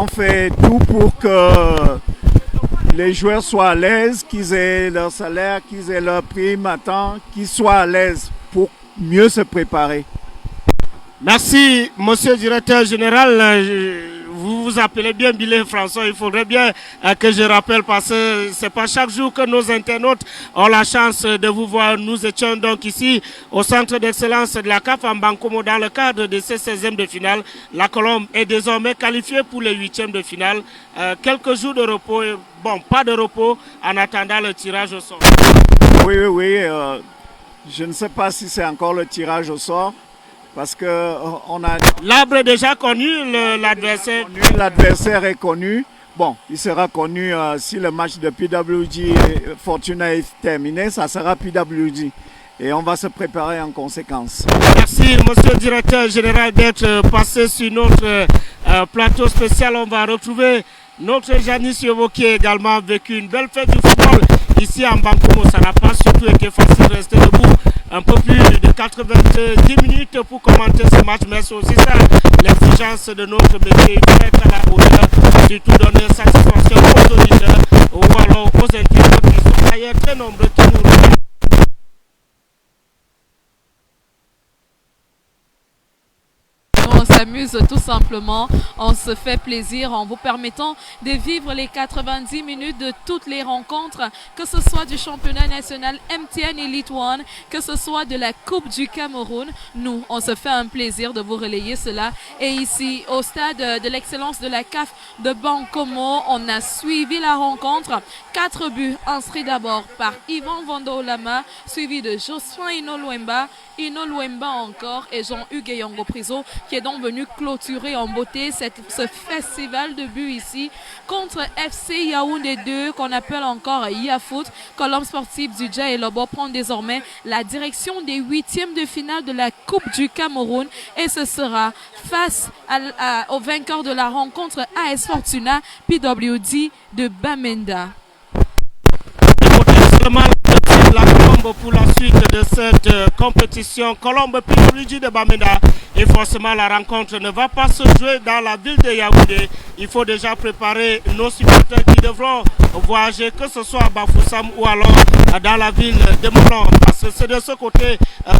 On fait tout pour que les joueurs soient à l'aise, qu'ils aient leur salaire, qu'ils aient leur prime à temps, qu'ils soient à l'aise pour mieux se préparer. Merci, monsieur le directeur général. Vous vous appelez bien Billet François. Il faudrait bien que je rappelle parce que ce n'est pas chaque jour que nos internautes ont la chance de vous voir. Nous étions donc ici au centre d'excellence de la CAF en Bankomo dans le cadre de ces 16e de finale. La Colombe est désormais qualifiée pour les 8e de finale. Quelques jours de repos, bon, pas de repos en attendant le tirage au sort. Oui. Je ne sais pas si c'est encore le tirage au sort. Parce que on a... L'arbre est déjà connu, l'adversaire. L'adversaire est connu. Bon, il sera connu si le match de PWG et Fortuna est terminé, ça sera PWG. Et on va se préparer en conséquence. Merci, monsieur le directeur général, d'être passé sur notre plateau spécial. On va retrouver notre Janice Yovo qui a également vécu une belle fête du football ici en Bankomo. Ça n'a pas surtout été facile de rester debout. Un peu plus de 90 minutes pour commenter ce match, mais c'est aussi ça, l'exigence de notre métier. Il faut être à la hauteur, surtout donner satisfaction aux auditeurs ou alors aux internautes qui sont d'ailleurs très nombreux qui nous regardent. On s'amuse tout simplement, on se fait plaisir en vous permettant de vivre les 90 minutes de toutes les rencontres, que ce soit du championnat national MTN Elite One, que ce soit de la Coupe du Cameroun. Nous, on se fait un plaisir de vous relayer cela. Et ici, au stade de l'excellence de la CAF de Bankomo, on a suivi la rencontre. 4 buts inscrits d'abord par Ivan Vondo-Lama, suivi de Jospin Inoloemba encore et Jean-Hugues Yango Priso qui est donc venu clôturer en beauté ce festival de buts ici contre FC Yaoundé 2 qu'on appelle encore Yafoot. Colombe sportive du Dja et Lobo prend désormais la direction des 8e de finale de la Coupe du Cameroun et ce sera face au vainqueur de la rencontre AS Fortuna PWD de Bamenda. La Colombe pour la suite de cette compétition. Colombe PWD de Bamenda. Et forcément la rencontre ne va pas se jouer dans la ville de Yaoundé. Il faut déjà préparer nos supporters qui devront voyager, que ce soit à Bafoussam ou alors dans la ville de Moulon. Parce que c'est de ce côté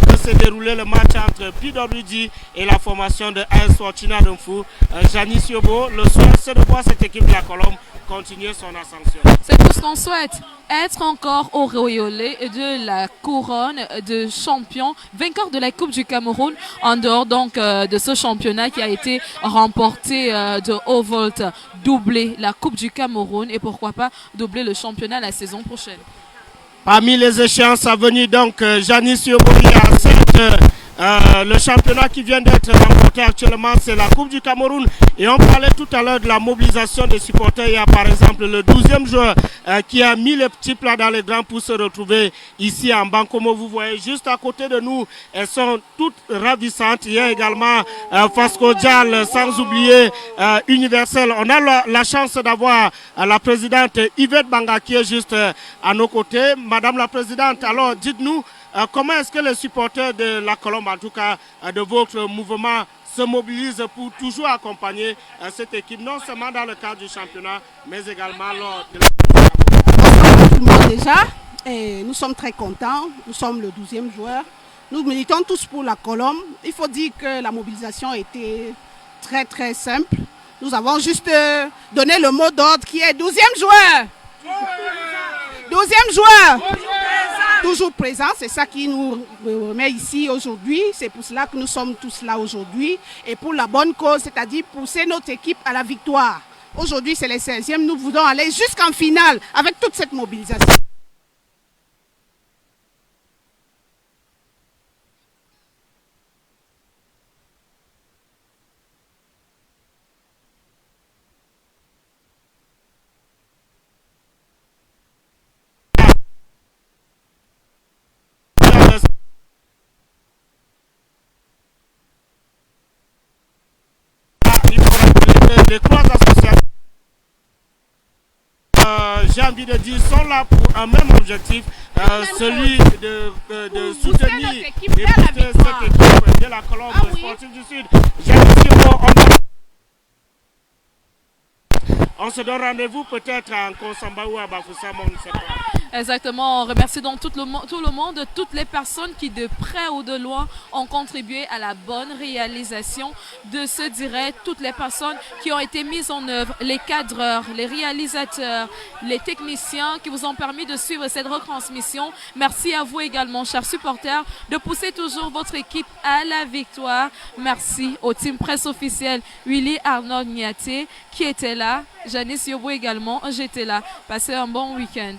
que s'est déroulé le match entre PWD et la formation de AS Fortuna Domfou. Janice Yobo, le souhait c'est de voir cette équipe de la Colombe continuer son ascension. C'est tout ce qu'on souhaite, être encore au auréolé de la couronne de champion, vainqueur de la Coupe du Cameroun, en dehors donc de ce championnat qui a été remporté de haut volt, doubler la Coupe du Cameroun et pourquoi pas doubler le championnat la saison prochaine. Parmi les échéances à venir, donc, Janice Yobouri le championnat qui vient d'être remporté actuellement, c'est la Coupe du Cameroun. Et on parlait tout à l'heure de la mobilisation des supporters. Il y a par exemple le 12e joueur qui a mis les petits plats dans les grands pour se retrouver ici en banc. Comme vous voyez, juste à côté de nous, elles sont toutes ravissantes. Il y a également Fasco Dial, sans oublier Universel. On a la chance d'avoir la présidente Yvette Banga qui est juste à nos côtés. Madame la présidente, alors dites-nous, comment est-ce que les supporters de la Colombe, en tout cas de votre mouvement, se mobilisent pour toujours accompagner cette équipe, non seulement dans le cadre du championnat, mais également lors de la Bonjour tout le monde déjà, et nous sommes très contents, nous sommes le 12e joueur. Nous militons tous pour la Colombe. Il faut dire que la mobilisation a été très très simple. Nous avons juste donné le mot d'ordre qui est 12e joueur. 12e joueur. Toujours présent, c'est ça qui nous remet ici aujourd'hui. C'est pour cela que nous sommes tous là aujourd'hui. Et pour la bonne cause, c'est-à-dire pousser notre équipe à la victoire. Aujourd'hui, c'est les 16e. Nous voulons aller jusqu'en finale avec toute cette mobilisation. Les trois associations, j'ai envie de dire, sont là pour un même objectif, celui de soutenir et pousser cette équipe de la Colombe sportive du Sud. On se donne rendez-vous peut-être à Nkosamba ou à Bafoussam, on ne sait pas. Exactement, on remercie donc tout le monde, toutes les personnes qui de près ou de loin ont contribué à la bonne réalisation de ce direct, toutes les personnes qui ont été mises en œuvre, les cadreurs, les réalisateurs, les techniciens qui vous ont permis de suivre cette retransmission. Merci à vous également, chers supporters, de pousser toujours votre équipe à la victoire. Merci au team presse officiel Willy Arnaud Niaté qui était là, Janice Yobo également, j'étais là. Passez un bon week-end.